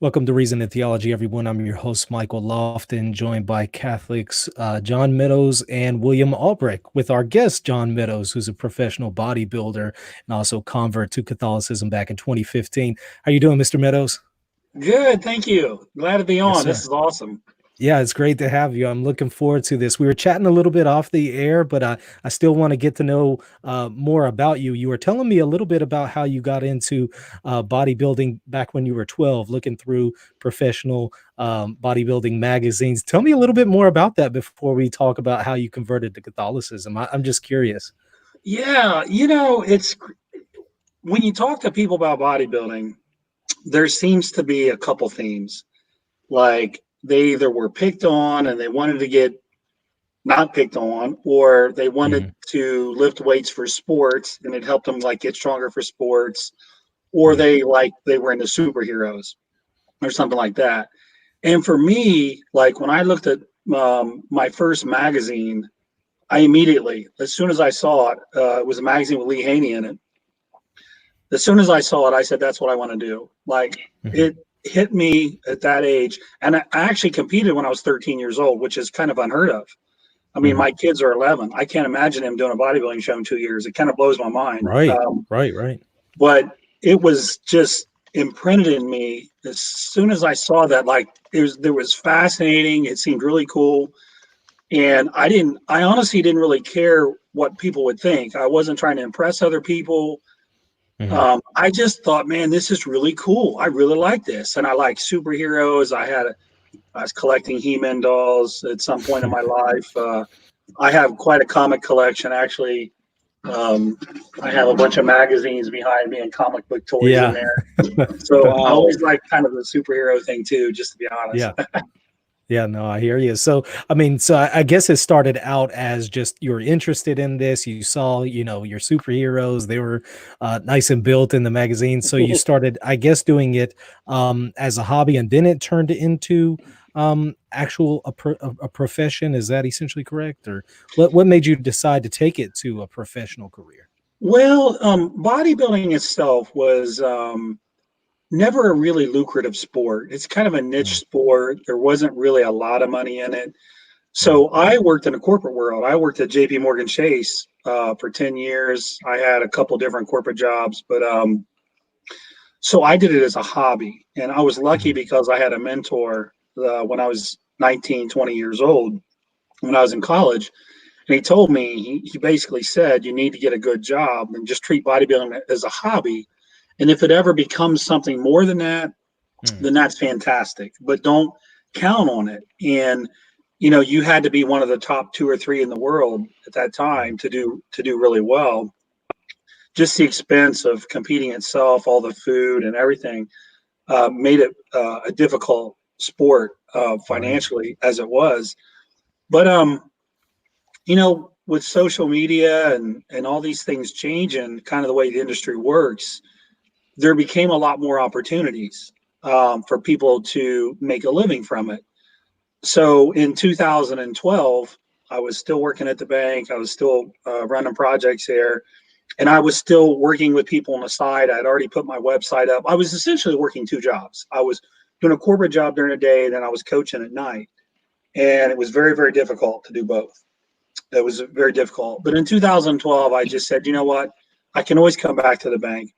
Welcome to Reason and Theology, everyone. I'm your host, Michael Lofton, joined by Catholics John Meadows and William Albrecht, with our guest, John Meadows, who's a professional bodybuilder and also convert to Catholicism back in 2015. How you doing, Mr. Meadows? Good, thank you. Glad to be Yes, on. This sir. is awesome. Yeah, it's great to have you. I'm looking forward to this. We were chatting a little bit off the air, but I still want to get to know more about you. You were telling me a little bit about how you got into bodybuilding back when you were 12, looking through professional bodybuilding magazines. Tell me a little bit more about that before we talk about how you converted to Catholicism. I'm just curious. Yeah, it's when you talk to people about bodybuilding, there seems to be a couple themes. Like they either were picked on and they wanted to get not picked on, or they wanted Mhm. to lift weights for sports and it helped them like get stronger for sports, or Right. they were into superheroes or something like that. And for me, like when I looked at my first magazine, I immediately, as soon as I saw it, it was a magazine with Lee Haney in it. As soon as I saw it, I said, "That's what I want to do." Like Mhm. it hit me at that age, and I actually competed when I was 13 years old, which is kind of unheard of. I mean, Mhm. my kids are 11. I can't imagine him doing a bodybuilding show in 2 years. It kind of blows my mind. Right. Right. But it was just imprinted in me as soon as I saw that. Like there was fascinating. It seemed really cool. And I honestly didn't really care what people would think. I wasn't trying to impress other people. Mhm. I just thought, man, this is really cool. I really like this. And I like superheroes. I was collecting He-Man dolls at some point in my life. I have quite a comic collection, actually. Um, I have a bunch of magazines behind me and comic book toys in Yeah. there. So I Wow. always like kind of the superhero thing too, just to be honest. Yeah. Yeah, no, I hear you. So, I mean, I guess it started out as just you're interested in this. You saw, your superheroes, they were nice and built in the magazine. So you started, I guess, doing it as a hobby, and then it turned into actual a profession. Is that essentially correct? Or what made you decide to take it to a professional career? Well, bodybuilding itself was never a really lucrative sport. It's kind of a niche Mm, sport. There wasn't really a lot of money in it. right. So I worked in the corporate world. I worked at JP Morgan Chase for 10 years. I had a couple different corporate jobs, but so I did it as a hobby. And I was lucky Mhm. because I had a mentor when I was 19, 20 years old, when I was in college. And he told me, he basically said, you need to get a good job and just treat bodybuilding as a hobby. And if it ever becomes something more than that, Mm, then that's fantastic. But don't count on it. And you had to be one of the top two or three in the world at that right. time to do really well. Just the expense of competing itself, all the food and everything, made it a difficult sport Right. financially as it was. But with social media and all these things changing, kind of the way the industry works, there became a lot more opportunities for people to make a living from it. So in 2012, I was still working at the bank. I was still running projects there, and I was still working with people on the side. I had already put my website up. I was essentially working two jobs. I was doing a corporate job during the day, and then I was coaching at night. And it was very, very difficult to do both. It was very difficult. But in 2012, I just said, you know what? I can always come back to the bank,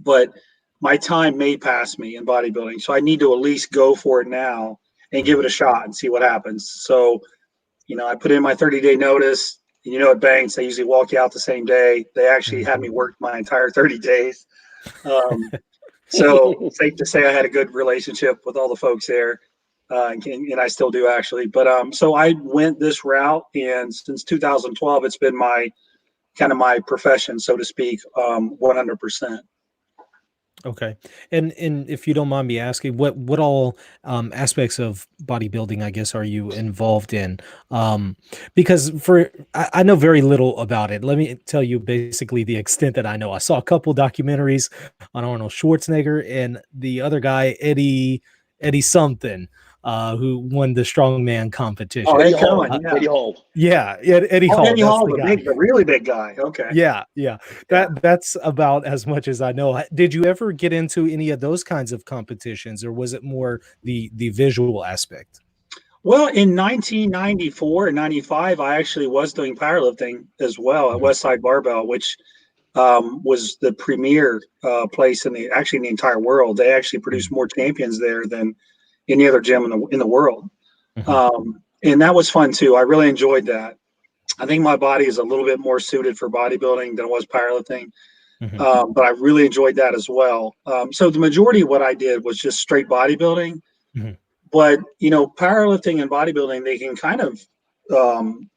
but my time may pass me in bodybuilding. So I need to at least go for it now and give Mm, it a shot and see what happens. So, I put in my 30-day notice. At banks, they usually walk you out the same day. They actually had mhm. me work my entire 30 days. Um, so safe to say I had a good relationship with all the folks there. And I still do actually. But so I went this route, and since 2012, it's been my kind of my profession, so to speak, 100%. Okay. And if you don't mind me asking, what all aspects of bodybuilding, I guess, are you involved in? Um, because I know very little about it. Let me tell you basically the extent that I know. I saw a couple documentaries on Arnold Schwarzenegger and the other guy, Eddie something. who won the strongman Oh, competition. Ed Cohen, yeah. Eddie Hall. Yeah, Eddie Oh, Hall. Eddie That's Hall, the the guy. big, the really big guy. Okay. Yeah, Yeah. that's about as much as I know. Did you ever get into any of those kinds of competitions, or was it more the visual aspect? Well, in 1994 and 95, I actually was doing powerlifting as well at Mhm. Westside Barbell, which was the premier place in the entire world. They actually produced more champions there than any other gym in the world, Mhm. and that was fun too. I really enjoyed that. I think my body is a little bit more suited for bodybuilding than it was powerlifting, Mhm. but I really enjoyed that as well. So the majority of what I did was just straight bodybuilding. Mhm. But powerlifting and bodybuilding, they can kind of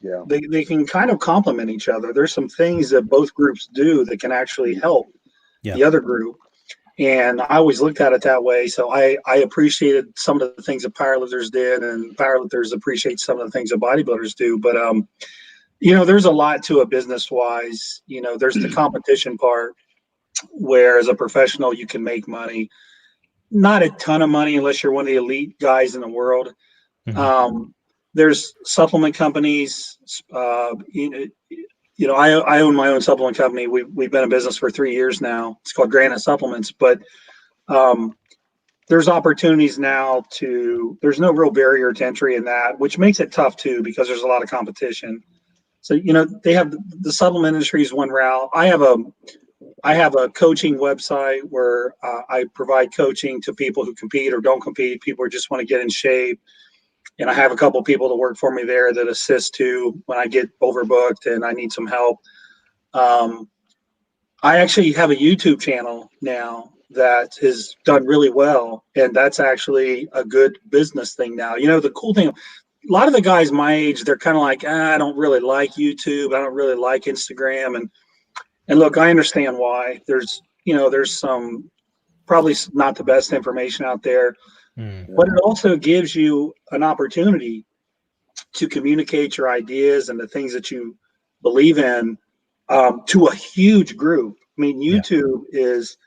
Yeah. they can kind of complement each other. There's some things that both groups do that can actually help Yeah. the other group. And I always looked at it that way. So I appreciated some of the things that powerlifters did, and powerlifters appreciate some of the things that bodybuilders do. But there's a lot to it business wise. There's the competition part where as a professional you can make money. Not a ton of money unless you're one of the elite guys in the world. Mhm. There's supplement companies. I own my own supplement company. We've been in business for 3 years now. It's called Granite Supplements, but um, there's opportunities now there's no real barrier to entry in that, which makes it tough too, because there's a lot of competition. So, they have the supplement industry is one route. I have a coaching website where I provide coaching to people who compete or don't compete, people who just want to get in shape. And I have a couple of people that work for me there that assist too when I get overbooked and I need some help. Um, I actually have a YouTube channel now that has done really well, and that's actually a good business thing now. The cool thing, a lot of the guys my age, they're kind of like, I don't really like YouTube, I don't really like Instagram, and look, I understand why. There's some probably not the best information out there, Mm. but it also gives you an opportunity to communicate your ideas and the things that you believe in to a huge group. I mean, Yeah. YouTube is,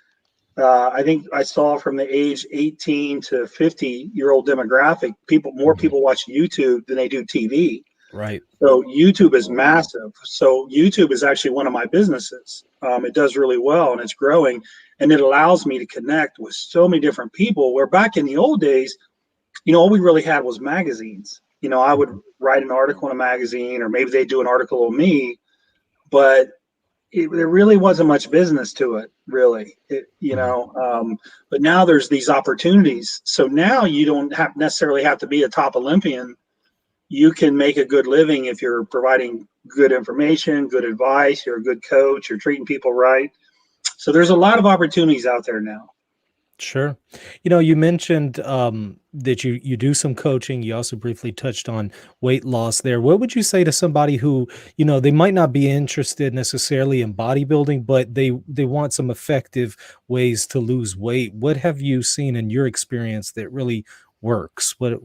I think I saw from the age 18 to 50-year-old demographic, more Mhm. people watch YouTube than they do TV. Right. So YouTube is massive. So YouTube is actually one of my businesses. It does really well and it's growing, and it allows me to connect with so many different people. Where back in the old days, all we really had was magazines. I would Mhm. write an article in a magazine, or maybe they do an article on me, but there really wasn't much business to it, really. Mhm. But now there's these opportunities. So now you don't necessarily have to be a top Olympian. You can make a good living if you're providing good information, good advice, you're a good coach, you're treating people right. So there's a lot of opportunities out there now. Sure. You mentioned that you do some coaching. You also briefly touched on weight loss there. What would you say to somebody who, they might not be interested necessarily in bodybuilding, but they want some effective ways to lose weight? What have you seen in your experience that really works? What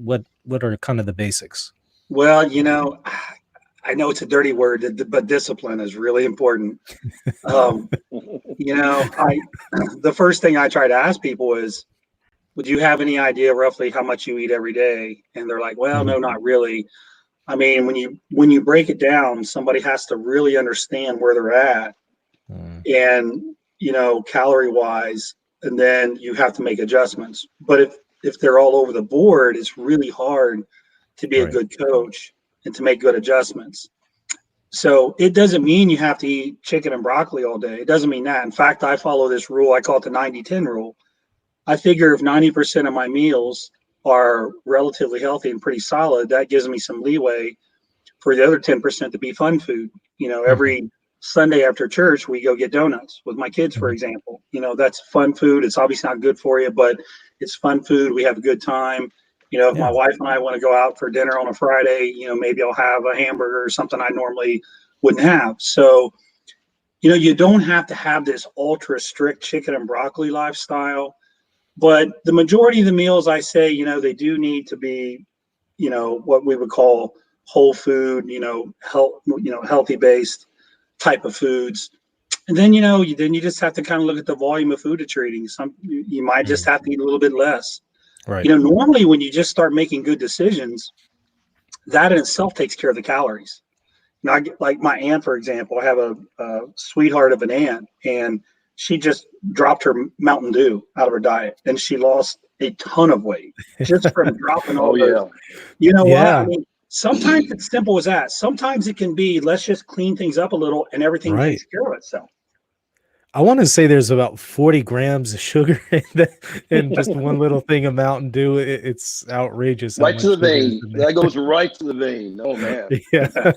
are kind of the basics? Well, I know it's a dirty word, but discipline is really important. Um, I the first thing I try to ask people is, would you have any idea roughly how much you eat every day? And they're like, well, Mhm. no, not really. I mean, when you break it down, somebody has to really understand where they're at, Mm. and calorie wise, and then you have to make adjustments. But if they're all over the board, it's really hard to be a Right. good coach and to make good adjustments. So it doesn't mean you have to eat chicken and broccoli all day. It doesn't mean that. In fact, I follow this rule. I call it the 90-10 rule. I figure if 90% of my meals are relatively healthy and pretty solid, that gives me some leeway for the other 10% to be fun food. Mhm. Every Sunday after church, we go get donuts with my kids, for Mhm. example. That's fun food. It's obviously not good for you, but it's fun food. We have a good time. If my Yeah. wife and I want to go out for dinner on a Friday, maybe I'll have a hamburger or something I normally wouldn't have. So, you don't have to have this ultra strict chicken and broccoli lifestyle, but the majority of the meals I say, they do need to be, what we would call whole food, healthy based type of foods. And then, then you just have to kind of look at the volume of food that you're eating. You might just Mm. have to eat a little bit less. Right. Normally when you just start making good decisions, that in itself takes care of the calories. I get, like my aunt, for example, I have a sweetheart of an aunt, and she just dropped her Mountain Dew out of her diet, and she lost a ton of weight just from dropping all Oh those. yeah. You know what? I Yeah. mean, sometimes it's simple as that. Sometimes it can be, let's just clean things up a little, and everything Right. takes care of itself. I want to say there's about 40 grams of sugar in just one little thing of Mountain Dew. It's outrageous how Right to much the sugar is vein. in That there. goes right to the vein. Oh man. Yeah.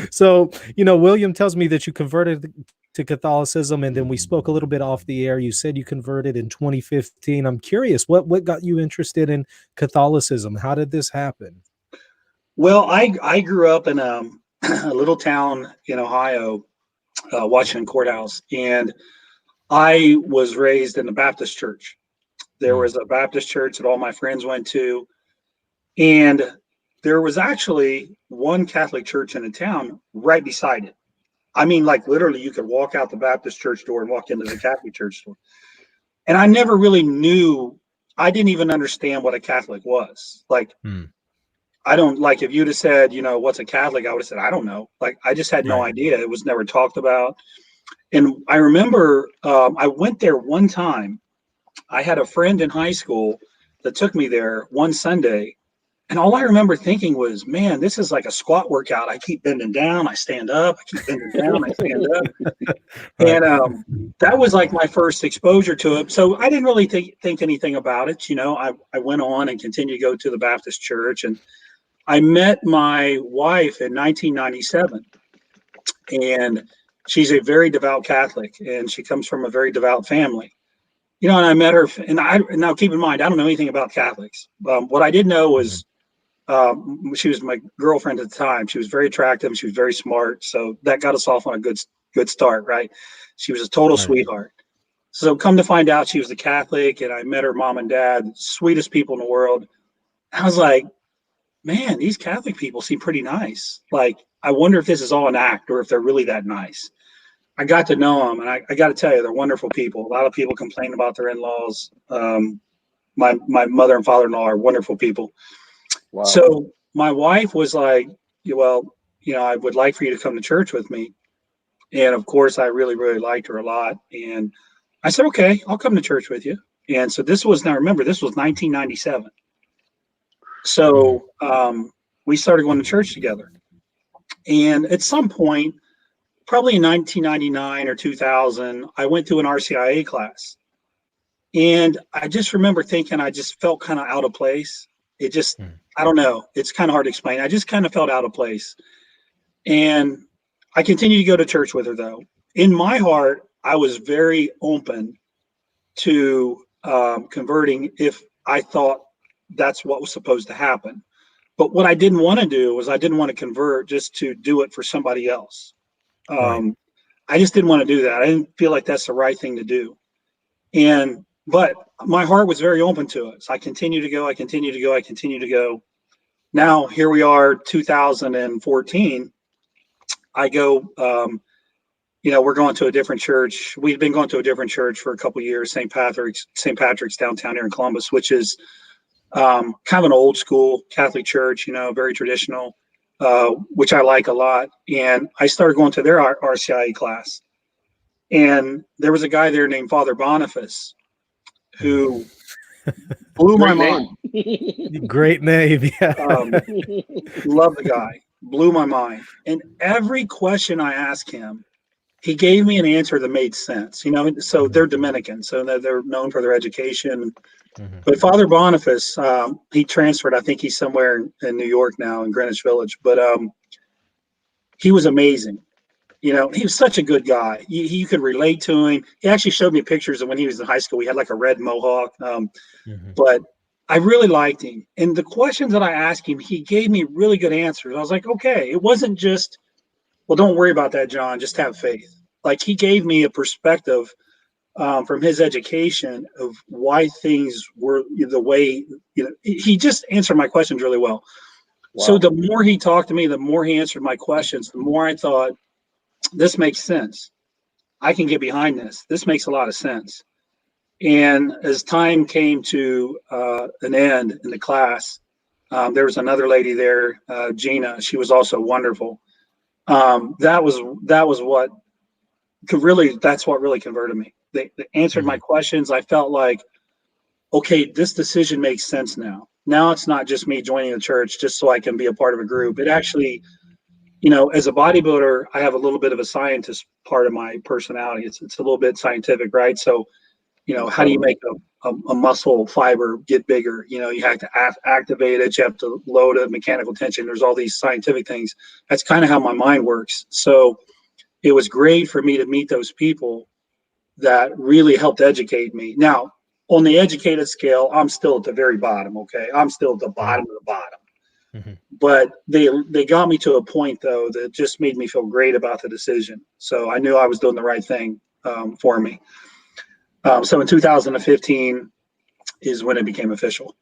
So, William tells me that you converted to Catholicism, and then we spoke a little bit off the air. You said you converted in 2015. I'm curious, what got you interested in Catholicism? How did this happen? Well, I grew up in a little town in Ohio, Washington Courthouse, and I was raised in the Baptist church. There Mm, was a Baptist church that all my friends went to, and there was actually one Catholic church in the town right beside it. I mean, like literally, you could walk out the Baptist church door and walk into the Catholic church door. And I never really knew, I didn't even understand what a Catholic was. Like, mm, I don't, like, if you'd have said, what's a Catholic, I would have said, I don't know. Like, I just had no right. idea. It was never talked about. And I remember I went there one time. I had a friend in high school that took me there one Sunday. And all I remember thinking was, man, this is like a squat workout. I keep bending down, I stand up, I keep bending down, I stand up. Right. And that was like my first exposure to it. So I didn't really think anything about it. I went on and continued to go to the Baptist church. And I met my wife in 1997. And she's a very devout Catholic, and she comes from a very devout family. And I met her, and now keep in mind, I don't know anything about Catholics. What I did know Mhm. was she was my girlfriend at the time. She was very attractive. She was very smart. So that got us off on a good start, right? She was a total Right. sweetheart. So come to find out, she was a Catholic, and I met her mom and dad, sweetest people in the world. I was like, man, these Catholic people seem pretty nice. Like, I wonder if this is all an act or if they're really that nice. I got to know them, and I got to tell you, they're wonderful people. A lot of people complain about their in-laws. My mother and father-in-law are wonderful people. Wow. So my wife was like, well, I would like for you to come to church with me. And of course, I really, really liked her a lot. And I said, okay, I'll come to church with you. And so now remember, this was 1997. Mhm. So we started going to church together. And at some point, probably in 1999 or 2000, I went through an RCIA class. And I just remember thinking I just felt kind of out of place. It just, Mm, I don't know. It's kind of hard to explain. I just kind of felt out of place. And I continued to go to church with her, though. In my heart, I was very open to converting if I thought that's what was supposed to happen. But what I didn't want to do was I didn't want to convert just to do it for somebody else. right. Um, I just didn't want to do that. I didn't feel like that's the right thing to do. But my heart was very open to it. So I continued to go, I continued to go, I continued to go. Now here we are, 2014. I go, we're going to a different church. We've been going to a different church for a couple of years, St. Patrick's downtown here in Columbus, which is kind of an old school Catholic church, very traditional, which I like a lot. And I started going to their RCIA class. And there was a guy there named Father Boniface Mm. who blew my Great mind. name. Great name. Yeah. Um, love the guy, blew my mind. And every question I asked him, he gave me an answer that made sense. So they're Dominican, so they're known for their education. Mhm. But Father Boniface, he transferred. I think he's somewhere in New York now, in Greenwich Village. But he was amazing. He was such a good guy. You could relate to him. He actually showed me pictures of when he was in high school. He had like a red mohawk. Mhm. But I really liked him. And the questions that I asked him, he gave me really good answers. I was like, okay, it wasn't just, well, don't worry about that, John. Just have faith. Like, he gave me a perspective from his education of why things were the way, he just answered my questions really well. So Wow. the more he talked to me, the more he answered my questions, the more I thought, this makes sense. I can get behind this. This makes a lot of sense. And as time came to an end in the class, there was another lady there, Gina. She was also wonderful. That was what could really, that's what really converted me. They answered my questions. I felt like, okay, this decision makes sense now. Now it's not just me joining the church just so I can be a part of a group. It actually, you know, as a bodybuilder, I have a little bit of a scientist part of my personality. It's a little bit scientific, right? So, you know, how do you make a muscle fiber get bigger? You know, you have to activate it. You have to load a mechanical tension. There's all these scientific things. That's kind of how my mind works. So it was great for me to meet those people that really helped educate me. Now, on the educated scale, I'm still at the very bottom. Okay, I'm still at the bottom of the bottom. Mm-hmm. But they got me to a point though that just made me feel great about the decision. So I knew I was doing the right thing for me. So in 2015 is when it became official.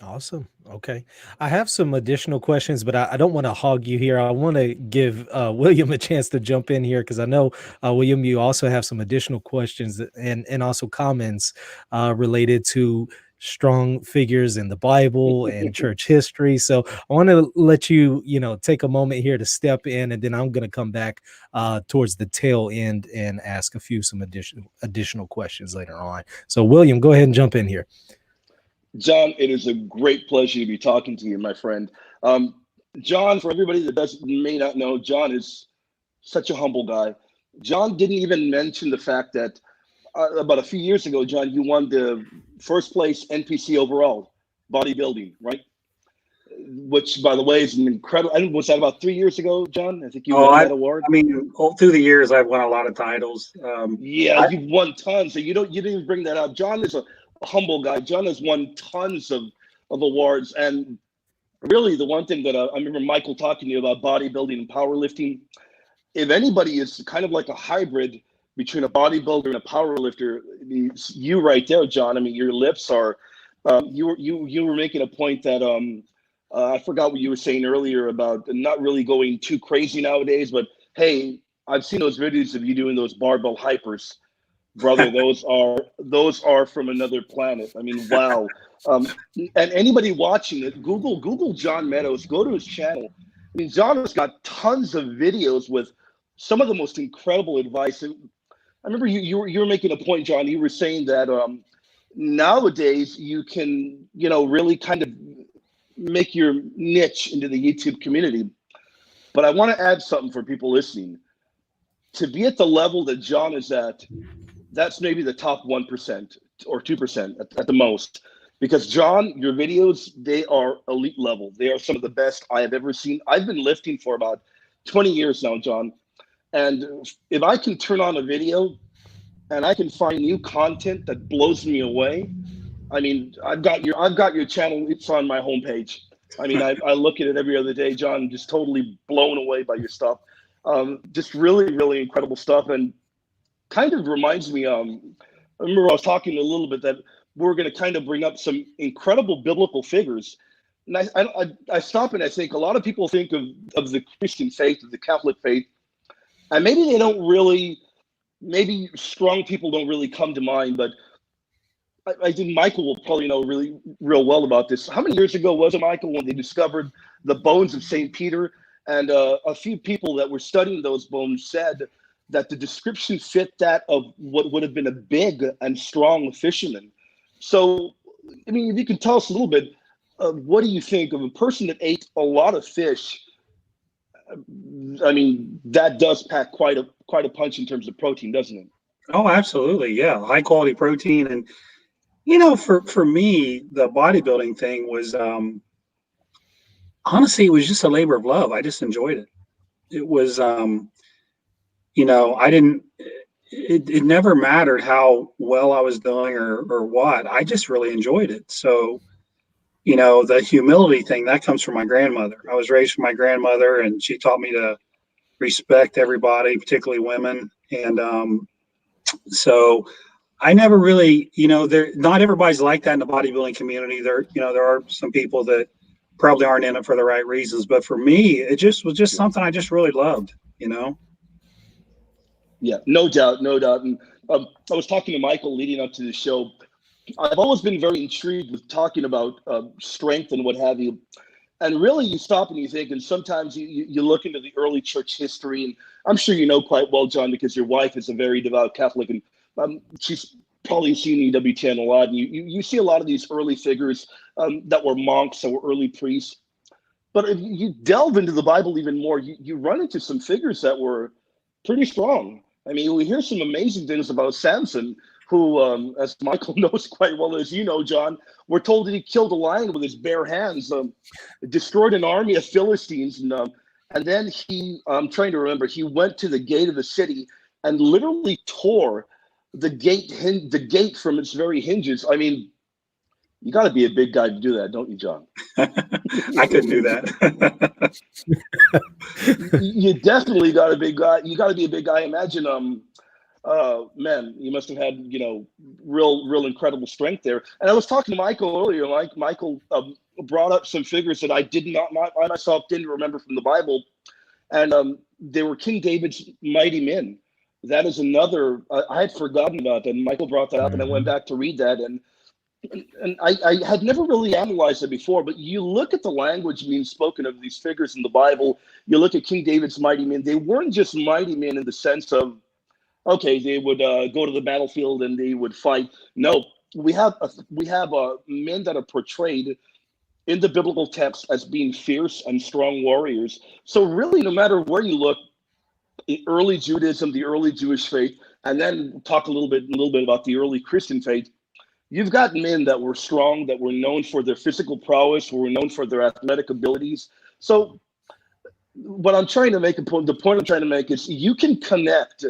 Awesome. Okay. I have some additional questions, but I don't want to hog you here. I want to give William a chance to jump in here because I know, William, you also have some additional questions and also comments related to strong figures in the Bible and church history. So I want to let you, take a moment here to step in, and then I'm going to come back towards the tail end and ask some additional questions later on. So William, go ahead and jump in here. John, it is a great pleasure to be talking to you, my friend. John, for everybody that may not know, John is such a humble guy. John didn't even mention the fact that about a few years ago, John, you won the first place NPC overall bodybuilding, right? Which, by the way, is an incredible. Was that about 3 years ago, John? I think you won that award. I mean, all through the years, I've won a lot of titles. You've won tons. So you didn't even bring that up. John is a humble guy. John has won tons of awards, and really the one thing that I remember Michael talking to you about bodybuilding and powerlifting. If anybody is kind of like a hybrid between a bodybuilder and a powerlifter, you right there, John. I mean, your lips are. You were making a point that I forgot what you were saying earlier about not really going too crazy nowadays, but hey, I've seen those videos of you doing those barbell hypers. Brother, those are from another planet. I mean, wow. And anybody watching it, Google John Meadows, go to his channel. I mean, John has got tons of videos with some of the most incredible advice. And I remember you were making a point, John. You were saying that nowadays you can, really kind of make your niche into the YouTube community. But I want to add something for people listening. To be at the level that John is at, that's maybe the top 1% or 2% at the most. Because John, your videos, they are elite level. They are some of the best I have ever seen. I've been lifting for about 20 years now, John. And if I can turn on a video and I can find new content that blows me away, I mean, I've got your channel. It's on my homepage. I mean, I look at it every other day, John, just totally blown away by your stuff. Just really, really incredible stuff. And kind of reminds me, I remember I was talking a little bit that we're going to kind of bring up some incredible biblical figures. And I stop and I think a lot of people think of the Christian faith, of the Catholic faith, and maybe they don't really, maybe strong people don't really come to mind, but I think Michael will probably know real well about this. How many years ago was it, Michael, when they discovered the bones of St. Peter? And a few people that were studying those bones said that the description fit that of what would have been a big and strong fisherman. So, I mean, if you can tell us a little bit, what do you think of a person that ate a lot of fish? I mean, that does pack quite a punch in terms of protein, doesn't it? Oh, absolutely. Yeah. High quality protein. And, for me, the bodybuilding thing was, honestly, it was just a labor of love. I just enjoyed it. It was, it never mattered how well I was doing or what. I just really enjoyed it. So, the humility thing, that comes from my grandmother. I was raised from my grandmother, and she taught me to respect everybody, particularly women. And so I never really, not everybody's like that in the bodybuilding community. There are some people that probably aren't in it for the right reasons. But for me, it was just something I just really loved, Yeah, no doubt. And I was talking to Michael leading up to the show. I've always been very intrigued with talking about strength and what have you. And really, you stop and you think, and sometimes you look into the early church history, and I'm sure you know quite well, John, because your wife is a very devout Catholic, and she's probably seen EWTN a lot. And you see a lot of these early figures that were monks, that were early priests. But if you delve into the Bible even more, you run into some figures that were pretty strong. I mean, we hear some amazing things about Samson, who, as Michael knows quite well, as you know, John, we're told that he killed a lion with his bare hands, destroyed an army of Philistines, and then I'm trying to remember, he went to the gate of the city and literally tore the gate from its very hinges. I mean, you got to be a big guy to do that, don't you, John? I couldn't do that. You definitely got a big guy. You got to be a big guy. Imagine, man, you must have had, real incredible strength there. And I was talking to Michael earlier. Michael brought up some figures that I myself didn't remember from the Bible, and they were King David's mighty men. That is another I had forgotten about, and Michael brought that up, and I went back to read that, and I had never really analyzed it before, but you look at the language being spoken of these figures in the Bible, you look at King David's mighty men, they weren't just mighty men in the sense of, okay, they would go to the battlefield and they would fight. No, we have men that are portrayed in the biblical text as being fierce and strong warriors. So really, no matter where you look, the early Judaism, the early Jewish faith, and then talk a little bit about the early Christian faith, you've got men that were strong, that were known for their physical prowess, were known for their athletic abilities. So what I'm trying to make the point I'm trying to make is you can connect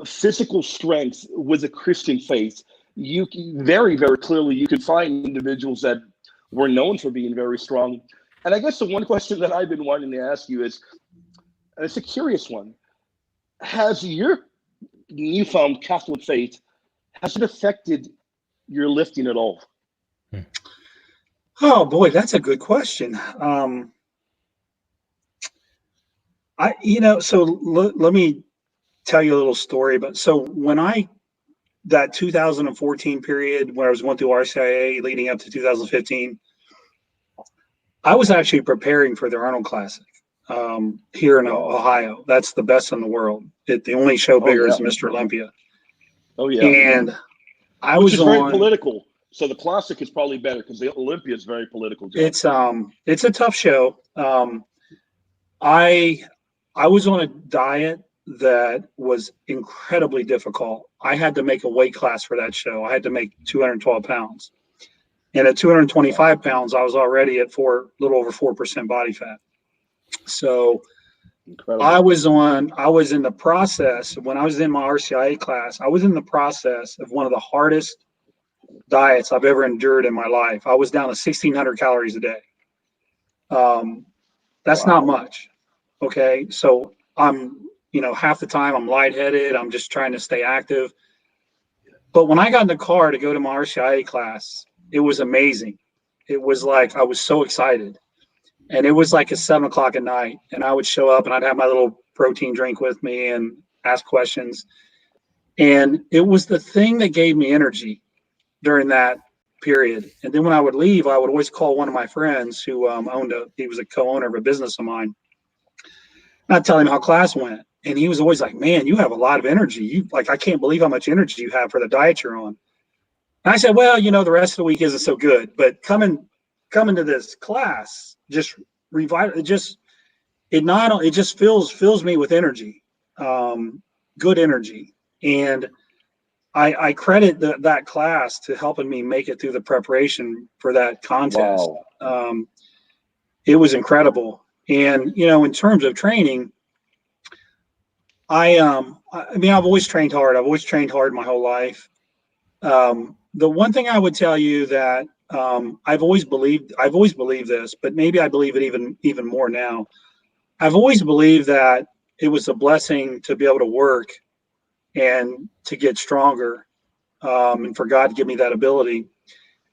physical strength with the Christian faith. You can, very, very clearly, you can find individuals that were known for being very strong. And I guess the one question that I've been wanting to ask you is, and it's a curious one, has your newfound Catholic faith, has it affected your lifting at all? Oh boy, that's a good question. Let me tell you a little story. But so when that 2014 period where I was going through RCIA leading up to 2015, I was actually preparing for the Arnold Classic here in Ohio. That's the best in the world. The only show bigger is Mr. Olympia. Oh yeah. And Which is very political. So the Classic is probably better because the Olympia is very political. John. It's a tough show. I was on a diet that was incredibly difficult. I had to make a weight class for that show. I had to make 212 pounds. And at 225 pounds, I was already at little over 4% body fat. So incredible. I was in the process, when I was in my RCIA class, I was in the process of one of the hardest diets I've ever endured in my life. I was down to 1,600 calories a day. That's not much. Okay. So I'm, half the time I'm lightheaded. I'm just trying to stay active. But when I got in the car to go to my RCIA class, it was amazing. It was like, I was so excited. And it was like at 7 o'clock at night, and I would show up and I'd have my little protein drink with me and ask questions. And it was the thing that gave me energy during that period. And then when I would leave, I would always call one of my friends who he was a co-owner of a business of mine. And I'd tell him how class went. And he was always like, man, you have a lot of energy. I can't believe how much energy you have for the diet you're on. And I said, well, the rest of the week isn't so good, but coming to this class, just it just fills me with energy, good energy. And I credit that class to helping me make it through the preparation for that contest. Wow. It was incredible. And, in terms of training, I've always trained hard. I've always trained hard my whole life. The one thing I would tell you that I've always believed this, but maybe I believe it even more now. I've always believed that it was a blessing to be able to work and to get stronger, and for God to give me that ability.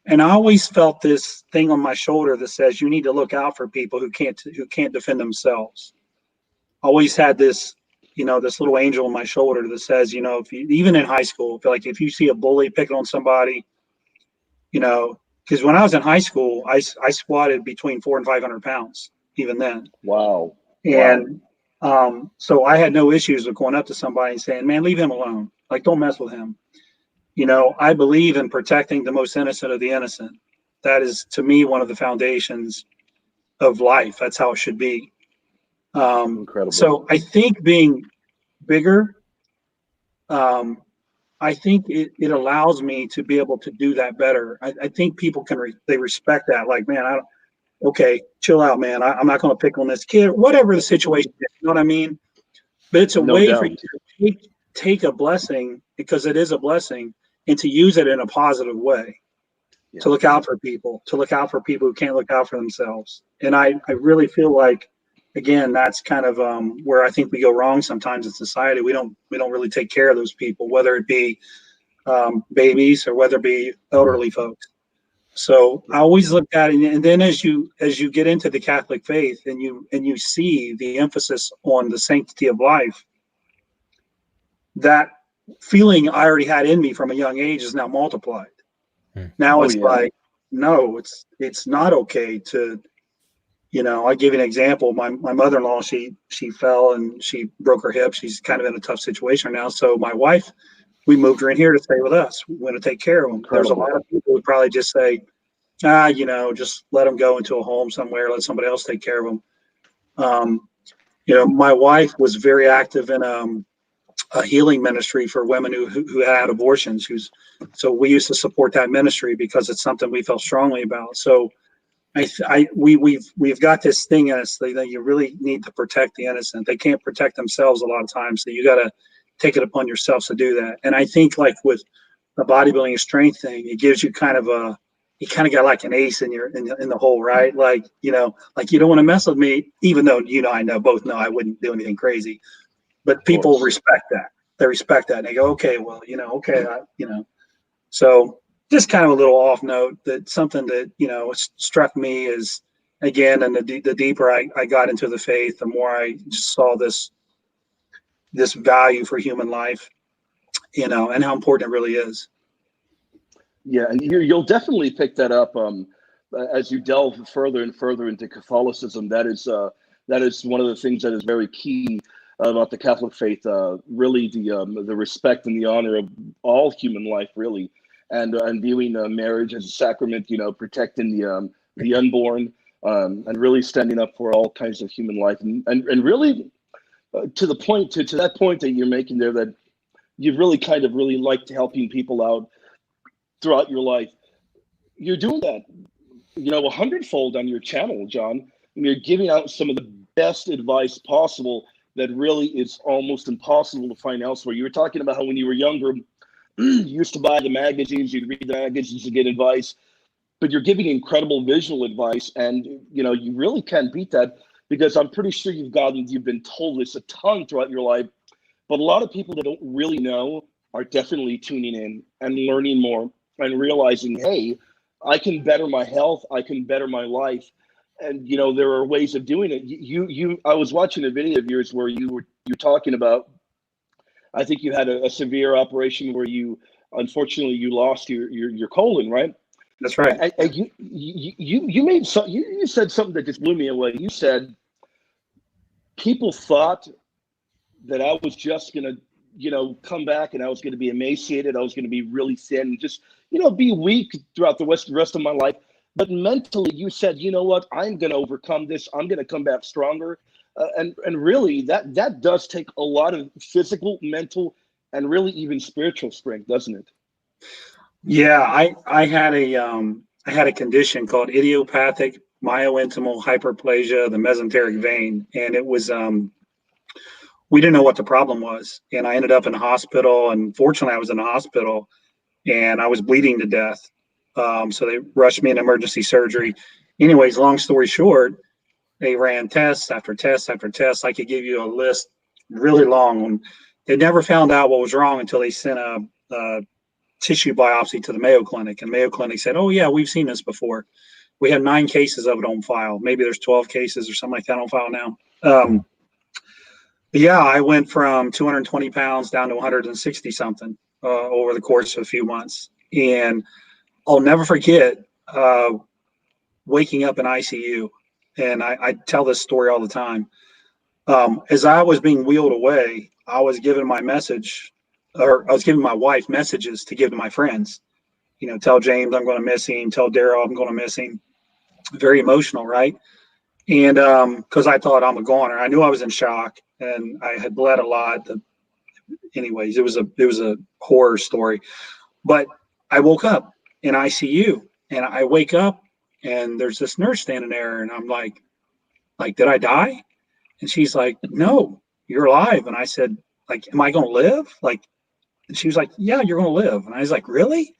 And I always felt this thing on my shoulder that says you need to look out for people who can't defend themselves. Always had this this little angel on my shoulder that says, if you, even in high school, if you see a bully picking on somebody, because when I was in high school, I squatted between 400 and 500 pounds, even then. Wow. And so I had no issues with going up to somebody and saying, man, leave him alone. Like, don't mess with him. I believe in protecting the most innocent of the innocent. That is, to me, one of the foundations of life. That's how it should be. Incredible. So I think being bigger, I think it allows me to be able to do that better. I think people they respect that. Like, man, okay, chill out, man. I'm not going to pick on this kid, whatever the situation is. You know what I mean? But it's a No way doubt. for you to take a blessing, because it is a blessing, and to use it in a positive way. Yeah. To look out for people, who can't look out for themselves. And I really feel like, again, that's kind of where I think we go wrong sometimes in society. We don't really take care of those people, whether it be babies or whether it be elderly folks. So I always look at it, and then as you get into the Catholic faith and you see the emphasis on the sanctity of life, that feeling I already had in me from a young age is now multiplied. Now it's like, no, it's not okay to, I give you an example. My mother-in-law, she fell and she broke her hip. She's kind of in a tough situation now. So my wife, we moved her in here to stay with us. We want to take care of them. There's a lot of people who would probably just say, just let them go into a home somewhere, let somebody else take care of them. My wife was very active in a healing ministry for women who had abortions. So we used to support that ministry because it's something we felt strongly about. So we've got this thing in us that you really need to protect the innocent. They can't protect themselves a lot of times, so you got to take it upon yourself to do that. And I think, like with the bodybuilding and strength thing, it gives you you kind of got like an ace in the hole, right? Like, like you don't want to mess with me, even though both know I wouldn't do anything crazy. But people respect that. They respect that. And they go, okay, well, okay, So just kind of a little off note, that something that, struck me is, again, and the deeper I got into the faith, the more I just saw this value for human life, and how important it really is. Yeah, and you'll definitely pick that up as you delve further and further into Catholicism. That is one of the things that is very key about the Catholic faith. Really, the respect and the honor of all human life, really, and viewing marriage as a sacrament. Protecting the unborn, and really standing up for all kinds of human life, and really to the point to that point that you're making there, that you've really kind of really liked helping people out throughout your life. You're doing that, 100-fold on your channel, John. And you're giving out some of the best advice possible that really is almost impossible to find elsewhere. You were talking about how when you were younger, you used to buy the magazines, you'd read the magazines to get advice, but you're giving incredible visual advice, and you really can't beat that, because I'm pretty sure you've been told this a ton throughout your life, but a lot of people that don't really know are definitely tuning in and learning more and realizing, hey, I can better my health, I can better my life. And there are ways of doing it. I was watching a video of yours where you're talking about, I think you had a severe operation where unfortunately you lost your colon, right? That's right. And you said something that just blew me away. You said people thought that I was just gonna come back and I was going to be emaciated. I was going to be really thin, just, be weak throughout the rest of my life. But mentally, you said, you know what, I'm going to overcome this. I'm going to come back stronger. And really, that does take a lot of physical, mental, and really even spiritual strength, doesn't it? Yeah, I had a condition called idiopathic myointimal hyperplasia of the mesenteric vein, and it was we didn't know what the problem was, and I ended up in the hospital. And fortunately, I was in the hospital, and I was bleeding to death. So they rushed me in emergency surgery. Anyways, long story short, they ran tests after tests after tests. I could give you a list really long. They never found out what was wrong until they sent a tissue biopsy to the Mayo Clinic, and Mayo Clinic said, "Oh yeah, we've seen this before. We had 9 cases of it on file. Maybe there's 12 cases or something like that on file now." Yeah, I went from 220 pounds down to 160 something over the course of a few months. And I'll never forget waking up in ICU. And I tell this story all the time. As I was being wheeled away, I was giving my message, or I was giving my wife messages to give to my friends. You know, tell James I'm going to miss him, tell Daryl I'm going to miss him. Very emotional, right? And because I thought I'm a goner, I knew I was in shock, and I had bled a lot. Anyways, it was a horror story. But I woke up in ICU, and I wake up, and there's this nurse standing there, and I'm like, did I die? And she's like, no, you're alive. And I said, like, am I going to live? Like, and she was like, yeah, you're going to live. And I was like, really?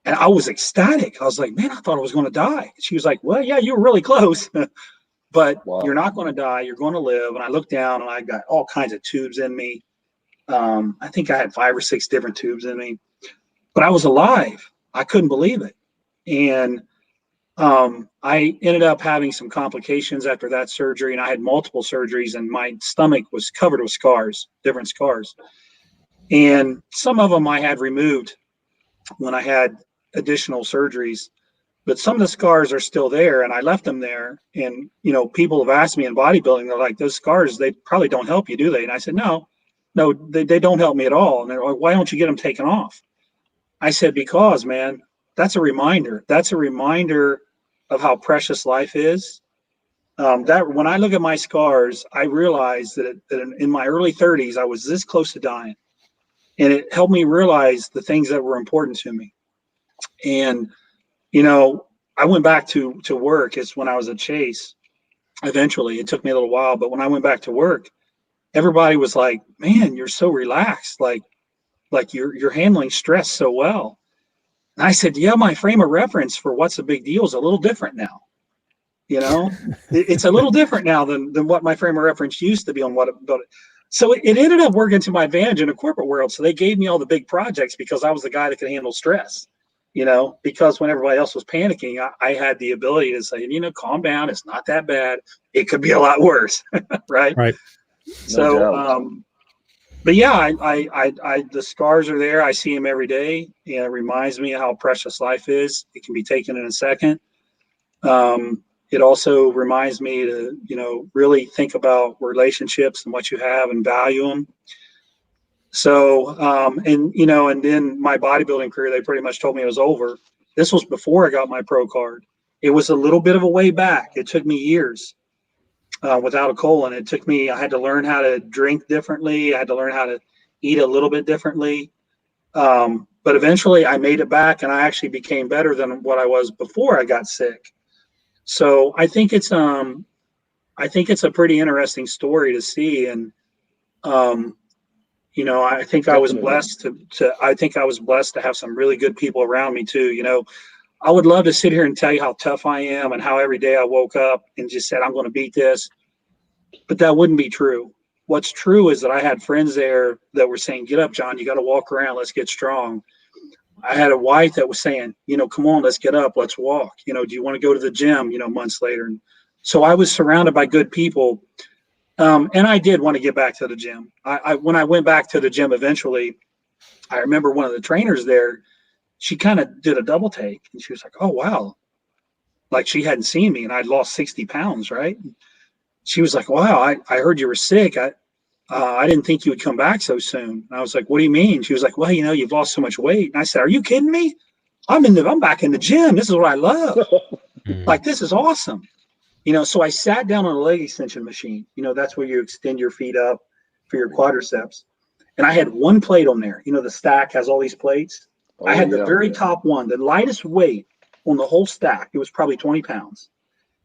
And I was ecstatic. I was like, man, I thought I was going to die. She was like, well, yeah, you were really close, but Wow. you're not going to die. You're going to live. And I looked down, and I got all kinds of tubes in me. I think I had 5 or 6 different tubes in me, but I was alive. I couldn't believe it. And I ended up having some complications after that surgery, and I had multiple surgeries, and my stomach was covered with scars, different scars. And some of them I had removed when I had additional surgeries, but some of the scars are still there, and I left them there. And, you know, people have asked me in bodybuilding, they're like, those scars, they probably don't help you, do they? And I said, no, they don't help me at all. And they're like, why don't you get them taken off? I said, because, man, that's a reminder. That's a reminder of how precious life is. That when I look at my scars, I realize that in my early 30s, I was this close to dying, and it helped me realize the things that were important to me. And you know, I went back to work. It's when I was at Chase. Eventually, it took me a little while, but when I went back to work, everybody was like, "Man, you're so relaxed. Like you're handling stress so well." And I said, "Yeah, my frame of reference for what's a big deal is a little different now. You know, it's a little different now than what my frame of reference used to be on what. But so it ended up working to my advantage in the corporate world. So they gave me all the big projects because I was the guy that could handle stress. You know, because when everybody else was panicking, I had the ability to say, you know, calm down. It's not that bad. It could be a lot worse, right? Right. So, but yeah, the scars are there. I see them every day, and it reminds me of how precious life is. It can be taken in a second. It also reminds me to, you know, really think about relationships and what you have and value them. So, and, you know, and then my bodybuilding career, they pretty much told me it was over. This was before I got my pro card. It was a little bit of a way back. It took me years without a colon. It took me, I had to learn how to drink differently. I had to learn how to eat a little bit differently. But eventually I made it back, and I actually became better than what I was before I got sick. So I think it's a pretty interesting story to see. And, you know, I think I was blessed to have some really good people around me too. You know, I would love to sit here and tell you how tough I am and how every day I woke up and just said, I'm going to beat this, but that wouldn't be true. What's true is that I had friends there that were saying, get up, John, you got to walk around. Let's get strong. I had a wife that was saying, you know, come on, let's get up, let's walk. You know, do you want to go to the gym, you know, months later? And so I was surrounded by good people. And I did want to get back to the gym. When I went back to the gym eventually, I remember one of the trainers there, she kind of did a double take, and she was like, oh, wow. Like she hadn't seen me, and I'd lost 60 pounds, right? She was like, wow, I heard you were sick. I didn't think you would come back so soon. And I was like, what do you mean? She was like, well, you know, you've lost so much weight. And I said, are you kidding me? I'm back in the gym. This is what I love. Like, this is awesome. You know, so I sat down on a leg extension machine. You know, that's where you extend your feet up for your quadriceps. And I had one plate on there. You know, the stack has all these plates. I had the very top one, the lightest weight on the whole stack. It was probably 20 pounds.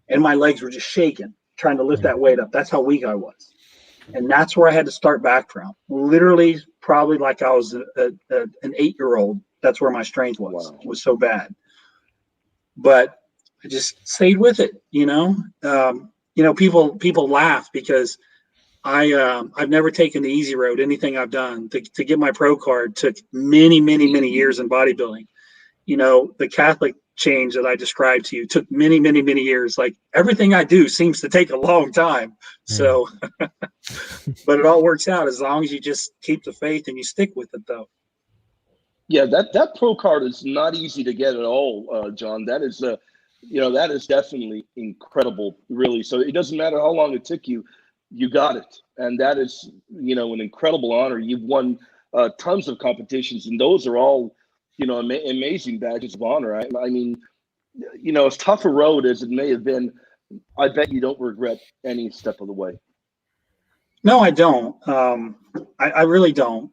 And my legs were just shaking, trying to lift that weight up. That's how weak I was. And that's where I had to start back from. Literally, probably like I was an 8-year-old. That's where my strength was. Wow. It was so bad. But I just stayed with it, you know. You know, people laugh because I've never taken the easy road. Anything I've done to get my pro card took many years in bodybuilding. the Catholic change that I described to you took many, many, many years. Like everything I do seems to take a long time. So, but it all works out as long as you just keep the faith and you stick with it, though. Yeah, that pro card is not easy to get at all, John. That is that is definitely incredible, really. So it doesn't matter how long it took you, you got it, and that is an incredible honor. You've won tons of competitions, and those are all amazing badges of honor. I mean, as tough a road as it may have been, I bet you don't regret any step of the way. No, I don't. I really don't.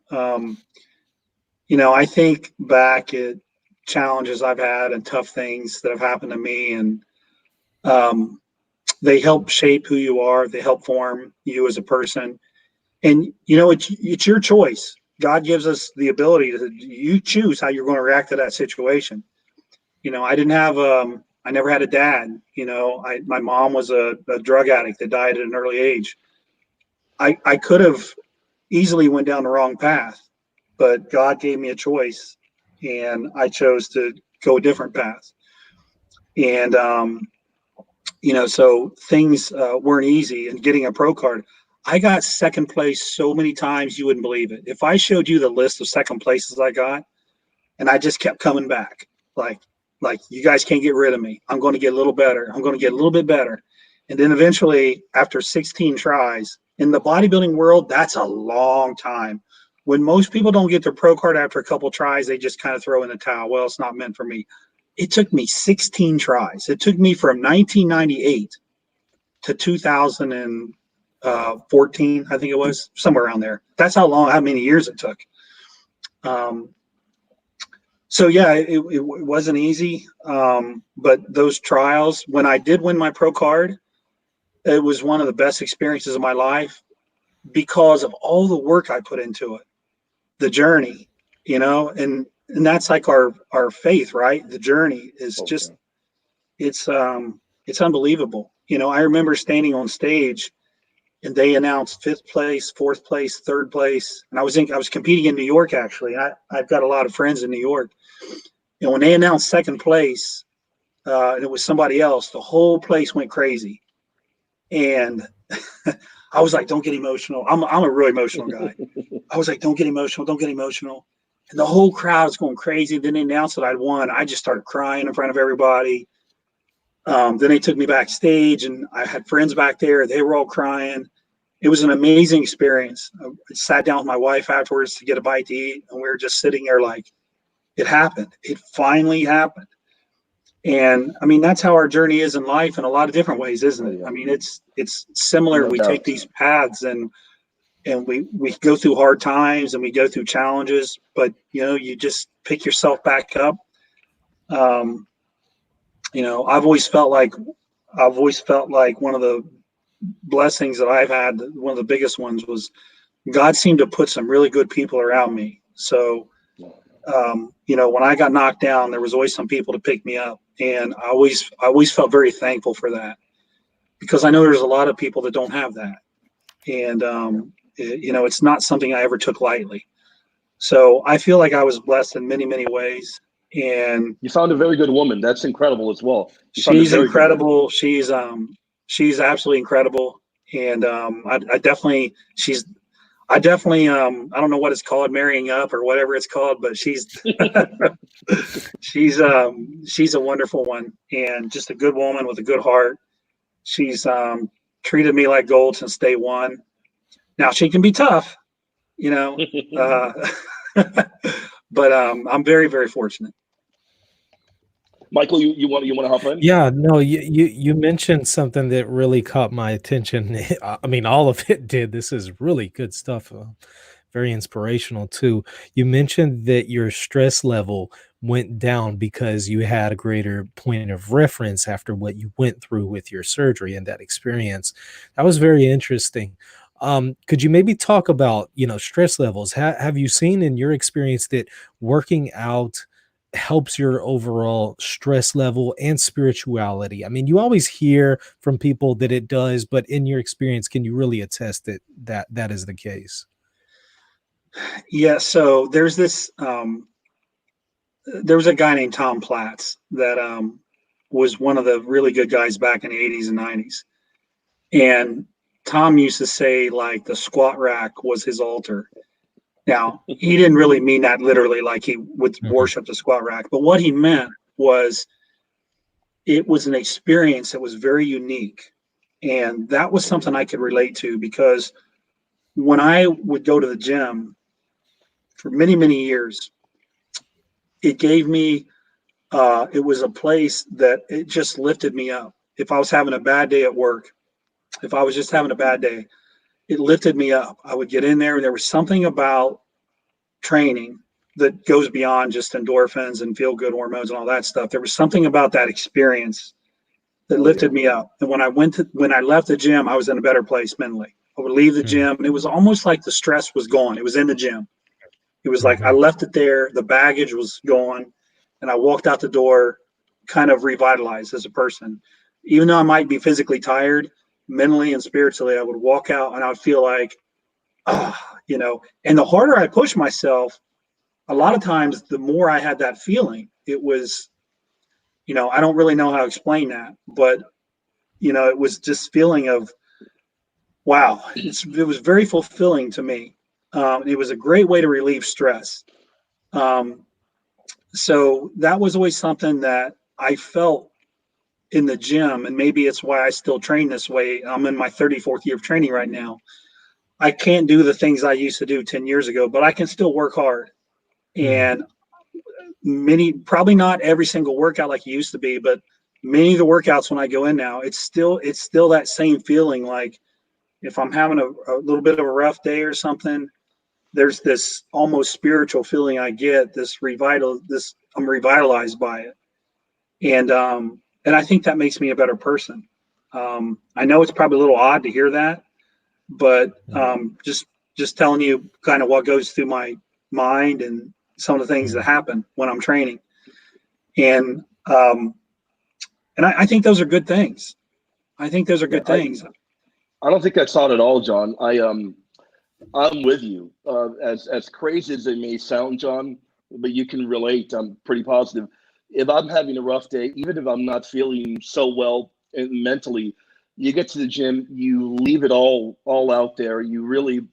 I think back at challenges I've had and tough things that have happened to me, and they help shape who you are. They help form you as a person. And it's your choice. God gives us the ability you choose how you're going to react to that situation. I never had a dad. My mom was a drug addict that died at an early age. I could have easily went down the wrong path, but God gave me a choice, and I chose to go a different path. And so things weren't easy. And getting a pro card, I got second place so many times you wouldn't believe it. If I showed you the list of second places I got, and I just kept coming back, like you guys can't get rid of me. I'm going to get a little better. I'm going to get a little bit better. And then eventually, after 16 tries, in the bodybuilding world, that's a long time. When most people don't get their pro card after a couple tries, they just kind of throw in the towel. Well, it's not meant for me. It took me 16 tries. It took me from 1998 to 2014, I think it was, somewhere around there. That's how many years it took. So yeah, it wasn't easy. But those trials, when I did win my pro card, it was one of the best experiences of my life because of all the work I put into it, the journey, and that's like our faith, right? The journey is just, it's unbelievable. I remember standing on stage and they announced 5th place, 4th place, 3rd place. And I was competing in New York, actually. I've got a lot of friends in New York. And when they announced 2nd place, and it was somebody else, the whole place went crazy. And I was like, don't get emotional. I'm a really emotional guy. I was like, don't get emotional. Don't get emotional. And the whole crowd was going crazy. Then they announced that I'd won. I just started crying in front of everybody. Then they took me backstage, and I had friends back there. They were all crying. It was an amazing experience. I sat down with my wife afterwards to get a bite to eat, and we were just sitting there like, it happened. It finally happened. And I mean, that's how our journey is in life in a lot of different ways, isn't it? I mean, it's similar. We take these paths and we go through hard times and we go through challenges, but you just pick yourself back up. I've always felt like one of the blessings that I've had, one of the biggest ones, was God seemed to put some really good people around me. So, when I got knocked down, there was always some people to pick me up. And I always felt very thankful for that, because I know there's a lot of people that don't have that. And, it's not something I ever took lightly. So I feel like I was blessed in many, many ways. And you found a very good woman. That's incredible as well. She's incredible. She's absolutely incredible. And I definitely, I don't know what it's called, marrying up or whatever it's called, but she's she's a wonderful one, and just a good woman with a good heart. She's treated me like gold since day one. Now she can be tough, but I'm very, very fortunate. Michael, you want to hop in? Yeah, no, you mentioned something that really caught my attention. I mean, all of it did. This is really good stuff. Very inspirational too. You mentioned that your stress level went down because you had a greater point of reference after what you went through with your surgery and that experience. That was very interesting. Could you maybe talk about, stress levels? Have you seen in your experience that working out helps your overall stress level and spirituality? I mean, you always hear from people that it does, but in your experience, can you really attest that is the case? Yeah. So there's this there was a guy named Tom Platts that was one of the really good guys back in the 80s and 90s. And Tom used to say, like, the squat rack was his altar. Now, he didn't really mean that literally, like he would worship the squat rack. But what he meant was it was an experience that was very unique. And that was something I could relate to, because when I would go to the gym for many, many years, it gave me, it was a place that it just lifted me up. If I was having a bad day at work, if I was just having a bad day, it lifted me up. I would get in there, and there was something about training that goes beyond just endorphins and feel good hormones and all that stuff. There was something about that experience that lifted me up. And when I left the gym, I was in a better place mentally. I would leave the gym, and it was almost like the stress was gone. It was in the gym. It was like I left it there, the baggage was gone, and I walked out the door kind of revitalized as a person. Even though I might be physically tired, mentally and spiritually, I would walk out and I would feel like, you know, and the harder I pushed myself, a lot of times, the more I had that feeling. It was, you know, I don't really know how to explain that, but, you know, it was just feeling of, wow, it was very fulfilling to me. It was a great way to relieve stress. So that was always something that I felt in the gym, and maybe it's why I still train this way. I'm in my 34th year of training right now. I can't do the things I used to do 10 years ago, but I can still work hard. And probably not every single workout like it used to be, but many of the workouts when I go in now, it's still that same feeling. Like if I'm having a little bit of a rough day or something, there's this almost spiritual feeling I get, I'm revitalized by it. And I think that makes me a better person. I know it's probably a little odd to hear that, but just telling you kind of what goes through my mind and some of the things that happen when I'm training. And I think those are good things. I think those are good things. I don't think that's odd at all, John. I'm with you. As crazy as it may sound, John, but you can relate. I'm pretty positive. If I'm having a rough day, even if I'm not feeling so well mentally, you get to the gym, you leave it all out there. You really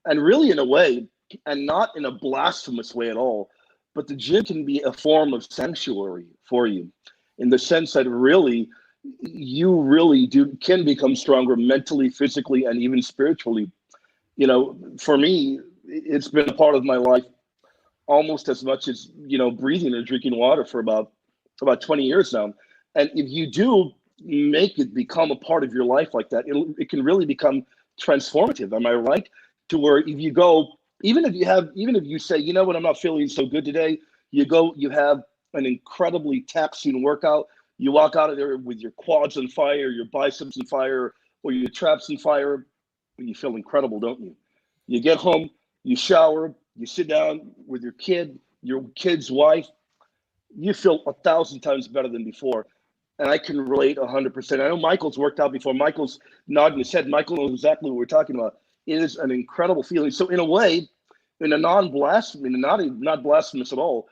in a way, and not in a blasphemous way at all, but the gym can be a form of sanctuary for you, in the sense that you can become stronger mentally, physically, and even spiritually. You know, for me, it's been a part of my life almost as much as, you know, breathing or drinking water for about 20 years now. And if you do make it become a part of your life like that, it can really become transformative. Am I right? To where if you go, even if you say, you know what, I'm not feeling so good today, you have an incredibly taxing workout. You walk out of there with your quads on fire, your biceps on fire, or your traps on fire. You feel incredible, don't you? You get home, you shower, you sit down with your kid's wife. You feel 1,000 times better than before. And I can relate 100%. I know Michael's worked out before. Michael's nodding his head. Michael knows exactly what we're talking about. It is an incredible feeling. So in a way, in a not blasphemous at all,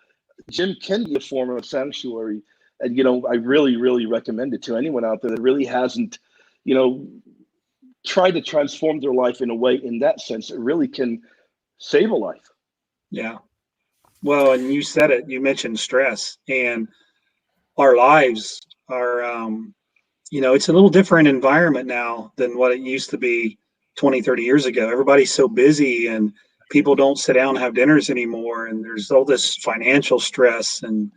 gym can be a form of sanctuary. And, you know, I really, really recommend it to anyone out there that really hasn't, you know, tried to transform their life in a way, in that sense. It really can save a life. Yeah. Well, and you said it, you mentioned stress, and our lives are, you know, it's a little different environment now than what it used to be 20, 30 years ago. Everybody's so busy, and people don't sit down and have dinners anymore. And there's all this financial stress and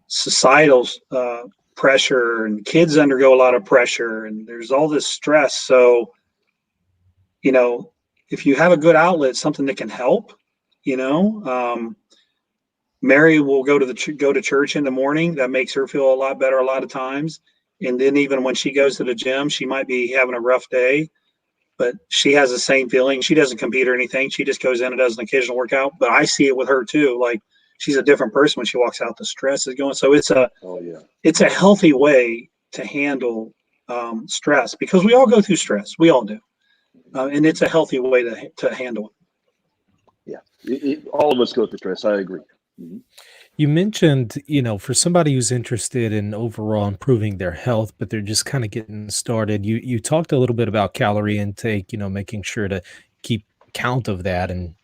societal pressure, and kids undergo a lot of pressure, and there's all this stress. So, you know, if you have a good outlet, something that can help, you know, Mary will go to church in the morning. That makes her feel a lot better a lot of times. And then even when she goes to the gym, she might be having a rough day, but she has the same feeling. She doesn't compete or anything. She just goes in and does an occasional workout. But I see it with her too. Like, she's a different person when she walks out. The stress is going. So it's a healthy way to handle stress, because we all go through stress. We all do. And it's a healthy way to handle it. Yeah. All of us go through stress. I agree. Mm-hmm. You mentioned, for somebody who's interested in overall improving their health, but they're just kind of getting started. You talked a little bit about calorie intake, making sure to keep count of that and,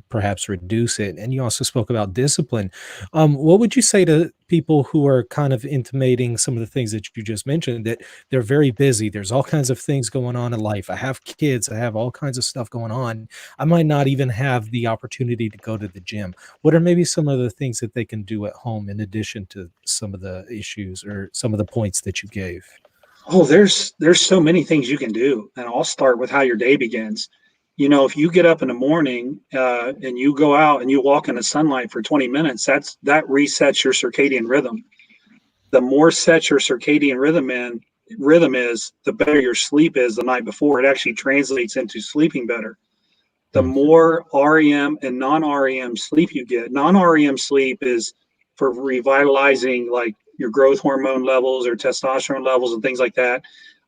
perhaps reduce it. And you also spoke about discipline. What would you say to people who are kind of intimating some of the things that you just mentioned, that they're very busy? There's all kinds of things going on in life. I have kids, I have all kinds of stuff going on. I might not even have the opportunity to go to the gym. What are maybe some of the things that they can do at home in addition to some of the issues or some of the points that you gave? Oh, there's so many things you can do, and I'll start with how your day begins. If you get up in the morning and you go out and you walk in the sunlight for 20 minutes, that resets your circadian rhythm. The more set your circadian rhythm is, the better your sleep is the night before. It actually translates into sleeping better. The Mm, more REM and non-REM sleep you get. Non-REM sleep is for revitalizing like your growth hormone levels or testosterone levels and things like that.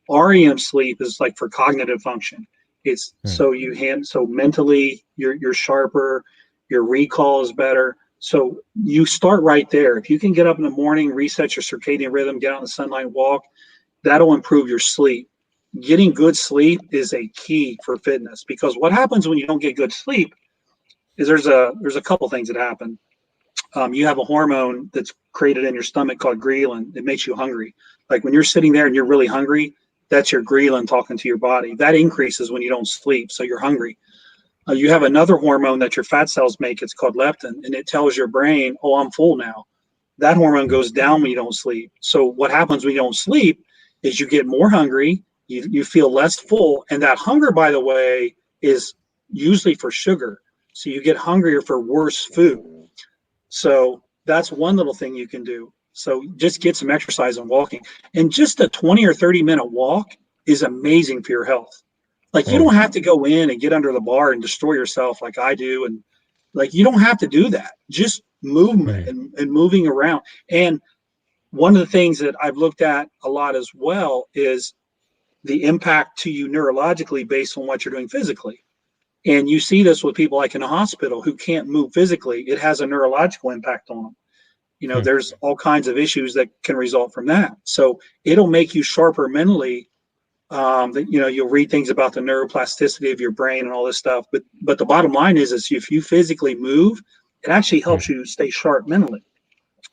REM sleep is like for cognitive function. It's mm, so mentally you're sharper, your recall is better. So you start right there. If you can get up in the morning, reset your circadian rhythm, get out in the sunlight, walk, that'll improve your sleep. Getting good sleep is a key for fitness, because what happens when you don't get good sleep is there's a couple things that happen. You have a hormone that's created in your stomach called ghrelin. It makes you hungry. Like when you're sitting there and you're really hungry, that's your ghrelin talking to your body. That increases when you don't sleep, so you're hungry. You have another hormone that your fat cells make. It's called leptin, and it tells your brain, "Oh, I'm full now." That hormone mm, goes down when you don't sleep. So what happens when you don't sleep is you get more hungry, you feel less full, and that hunger, by the way, is usually for sugar. So you get hungrier for worse food. So that's one little thing you can do. So just get some exercise and walking. And just a 20 or 30-minute walk is amazing for your health. Like you mm, don't have to go in and get under the bar and destroy yourself like I do. And like you don't have to do that. Just movement mm, and moving around. And one of the things that I've looked at a lot as well is the impact to you neurologically based on what you're doing physically. And you see this with people like in a hospital who can't move physically. It has a neurological impact on them. mm. There's all kinds of issues that can result from that. So it'll make you sharper mentally. You'll read things about the neuroplasticity of your brain and all this stuff. But the bottom line is if you physically move, it actually helps Mm. you stay sharp mentally.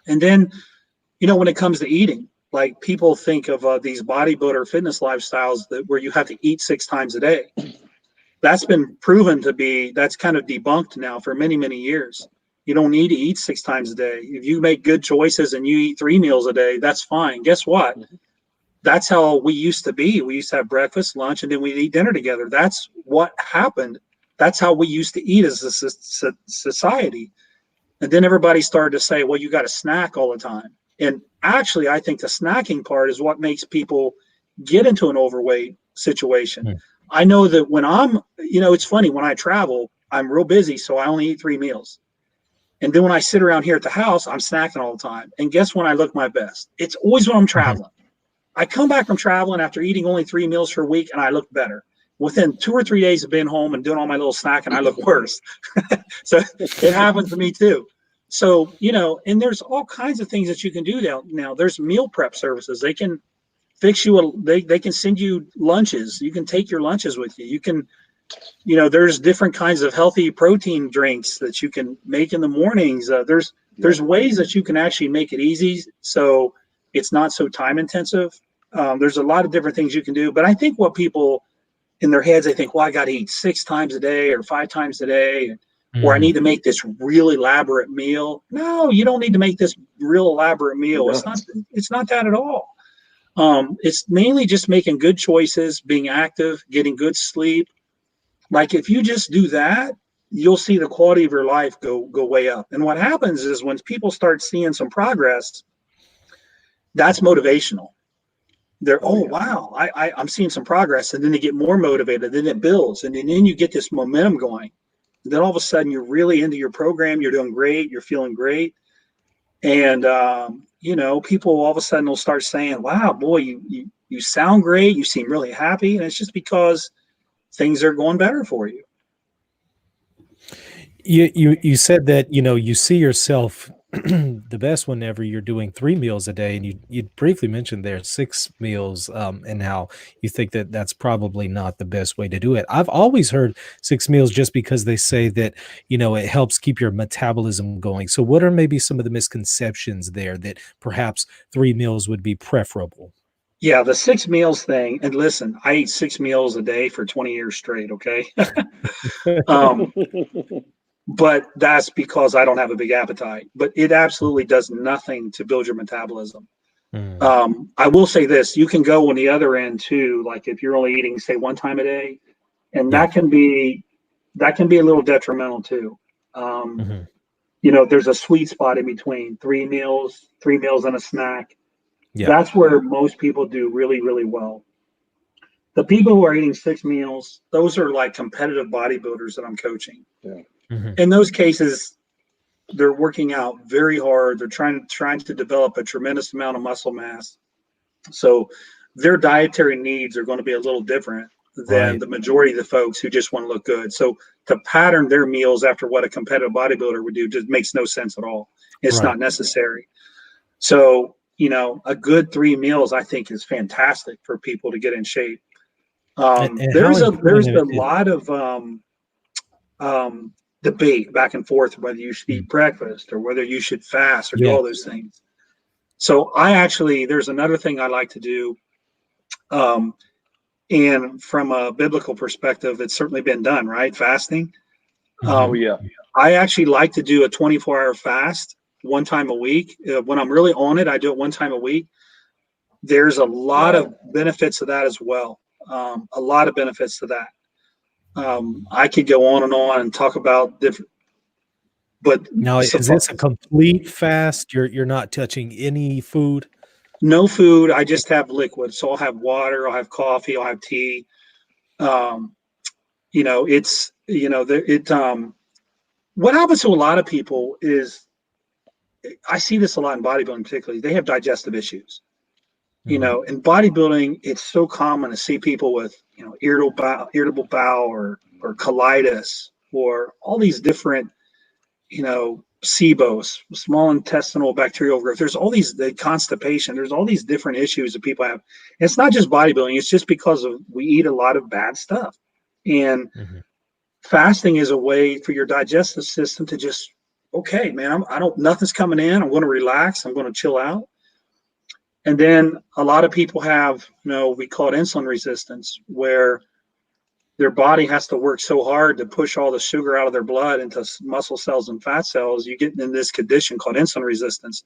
And then, when it comes to eating, like people think of these bodybuilder fitness lifestyles where you have to eat 6 times a day. That's been proven to be, that's kind of debunked now for many, many years. You don't need to eat 6 times a day. If you make good choices and you eat 3 meals a day, that's fine. Guess what? That's how we used to be. We used to have breakfast, lunch, and then we'd eat dinner together. That's what happened. That's how we used to eat as a society. And then everybody started to say, well, you got to snack all the time. And actually, I think the snacking part is what makes people get into an overweight situation. Mm. I know that when it's funny, when I travel, I'm real busy, so I only eat 3 meals. And then when I sit around here at the house, I'm snacking all the time. And guess when I look my best? It's always when I'm Mhm. traveling. I come back from traveling after eating only 3 meals for a week and I look better. Within 2 or 3 days of being home and doing all my little snacking, I look worse. So it happens to me too. So, and there's all kinds of things that you can do now. There's meal prep services. They can fix you they can send you lunches. You can take your lunches with you. You can, there's different kinds of healthy protein drinks that you can make in the mornings. There's ways that you can actually make it easy so it's not so time intensive. There's a lot of different things you can do, but I think what people in their heads, they think, well, I got to eat 6 times a day or 5 times a day, or I Mm. need to make this real elaborate meal. No, you don't need to make this real elaborate You meal. It's don't. not. It's not that at all. It's mainly just making good choices, being active, getting good sleep. Like if you just do that, you'll see the quality of your life go way up. And what happens is when people start seeing some progress, that's motivational. They're, Oh oh yeah. wow, I'm seeing some progress, and then they get more motivated. Then it builds, and then you get this momentum going. And then all of a sudden, you're really into your program. You're doing great. You're feeling great, and people all of a sudden will start saying, "Wow, boy, you sound great. You seem really happy," and it's just because things are going better for you. You said that, you see yourself the best whenever you're doing 3 meals a day, and you briefly mentioned there 6 meals, and how you think that that's probably not the best way to do it. I've always heard 6 meals just because they say that, it helps keep your metabolism going. So what are maybe some of the misconceptions there that perhaps 3 meals would be preferable? Yeah, the 6 meals thing. And listen, I eat 6 meals a day for 20 years straight. Okay. um, but that's because I don't have a big appetite. But it absolutely does nothing to build your metabolism. Mm, I will say this: you can go on the other end too. Like if you're only eating, say, one time a day, and yeah. that can be a little detrimental too. Um, Mhm. there's a sweet spot in between 3 meals and a snack. Yeah. That's where most people do really, really well. The people who are eating 6 meals, those are like competitive bodybuilders that I'm coaching. Yeah. Mhm. In those cases, they're working out very hard. They're trying to develop a tremendous amount of muscle mass. So their dietary needs are going to be a little different than Right. the majority of the folks who just want to look good. So to pattern their meals after what a competitive bodybuilder would do just makes no sense at all. It's Right. not necessary. So, a good 3 meals I think is fantastic for people to get in shape. And how There's a important lot of debate back and forth whether you should mm, eat breakfast or whether you should fast or do yeah. all those things. So there's another thing I like to do. Um, and from a biblical perspective, it's certainly been done, right? Fasting. Oh Mhm. Um, yeah. I actually like to do a 24-hour fast one time a week. When I'm really on it, I do it one time a week. There's a lot of Wow. benefits to that as well. A lot of benefits to that. I could go on and talk about different, but Now, is this a complete fast? You're not touching any food? no food. I just have liquid. So I'll have water, I'll have coffee, I'll have tea. Um, it's, what happens to a lot of people is I see this a lot in bodybuilding, particularly. They have digestive issues. Mhm. In bodybuilding, it's so common to see people with, irritable bowel or colitis or all these different, SIBOs, small intestinal bacterial growth. There's all these the constipation. There's all these different issues that people have. And it's not just bodybuilding. It's just because we eat a lot of bad stuff. And Mhm. fasting is a way for your digestive system to just, okay, man, I don't, nothing's coming in. I'm going to relax. I'm going to chill out. And then a lot of people have, we call it insulin resistance, where their body has to work so hard to push all the sugar out of their blood into muscle cells and fat cells. You get in this condition called insulin resistance.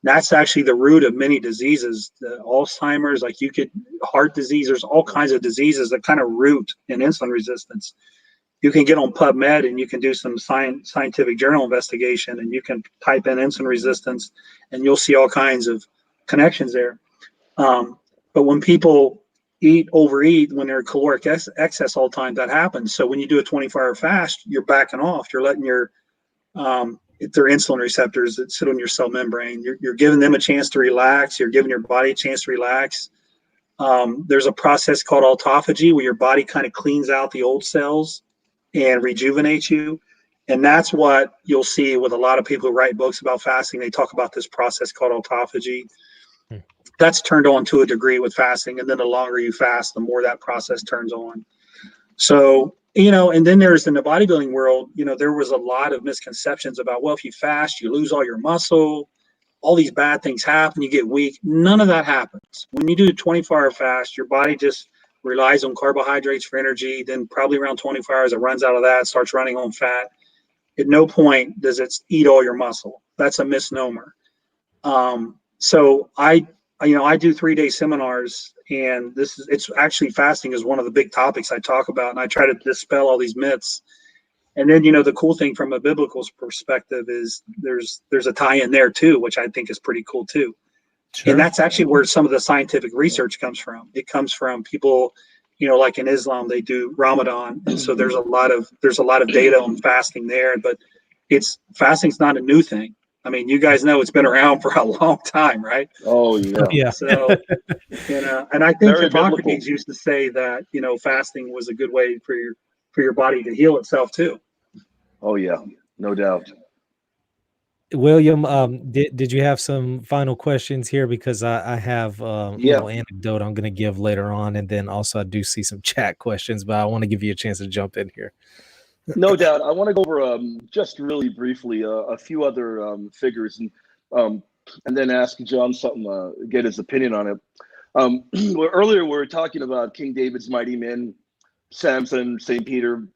That's actually the root of many diseases, the Alzheimer's, like heart disease. There's all kinds of diseases that kind of root in insulin resistance. You can get on PubMed and you can do some scientific journal investigation, and you can type in insulin resistance and you'll see all kinds of connections there. But when people overeat, when they're caloric excess all the time, that happens. So when you do a 24-hour fast, you're backing off. You're letting their insulin receptors that sit on your cell membrane. You're giving them a chance to relax. You're giving your body a chance to relax. There's a process called autophagy where your body kind of cleans out the old cells and rejuvenates you. And that's what you'll see with a lot of people who write books about fasting. They talk about this process called autophagy. Mm. That's turned on to a degree with fasting. And then the longer you fast, the more that process turns on. So, and then there's in the bodybuilding world, there was a lot of misconceptions about, well, if you fast, you lose all your muscle, all these bad things happen, you get weak. None of that happens. When you do a 24-hour fast, your body just relies on carbohydrates for energy. Then probably around 24 hours, it runs out of that, starts running on fat. At no point does it eat all your muscle. That's a misnomer. So I do 3-day seminars, and it's actually fasting is one of the big topics I talk about, and I try to dispel all these myths. And then, the cool thing from a biblical perspective is there's a tie in there too, which I think is pretty cool too. And Sure. that's actually where some of the scientific research comes from. It comes from people, like in Islam, they do Ramadan. And so there's a lot of data on fasting there, but fasting's not a new thing. I mean, you guys know it's been around for a long time, right? Oh yeah. Yeah. So, and I think Very biblical. Hippocrates used to say that, fasting was a good way for your body to heal itself too. Oh yeah. No doubt. William, did you have some final questions here? Because I have a Yeah, little anecdote I'm going to give later on, and then also I do see some chat questions, but I want to give you a chance to jump in here. no doubt. I want to go over just really briefly a few other figures um, and then ask John something, get his opinion on it. Well, earlier we were talking about King David's mighty men, Samson, St. Peter.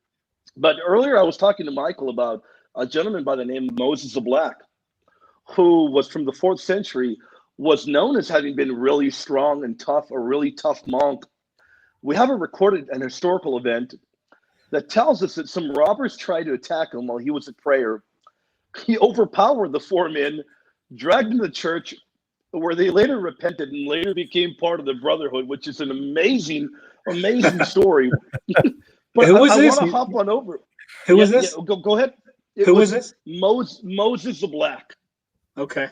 But earlier I was talking to Michael about a gentleman by the name of Moses the Black, who was from the 4th century, was known as having been really strong and tough, a really tough monk. We have a recorded an historical event that tells us that some robbers tried to attack him while he was at prayer. He overpowered the 4 men, dragged them to church, where they later repented and later became part of the Brotherhood, which is an amazing, amazing story. But Who was I this? want to hop on over. Who was this? Go ahead. Who was this? Moses the Black. Okay.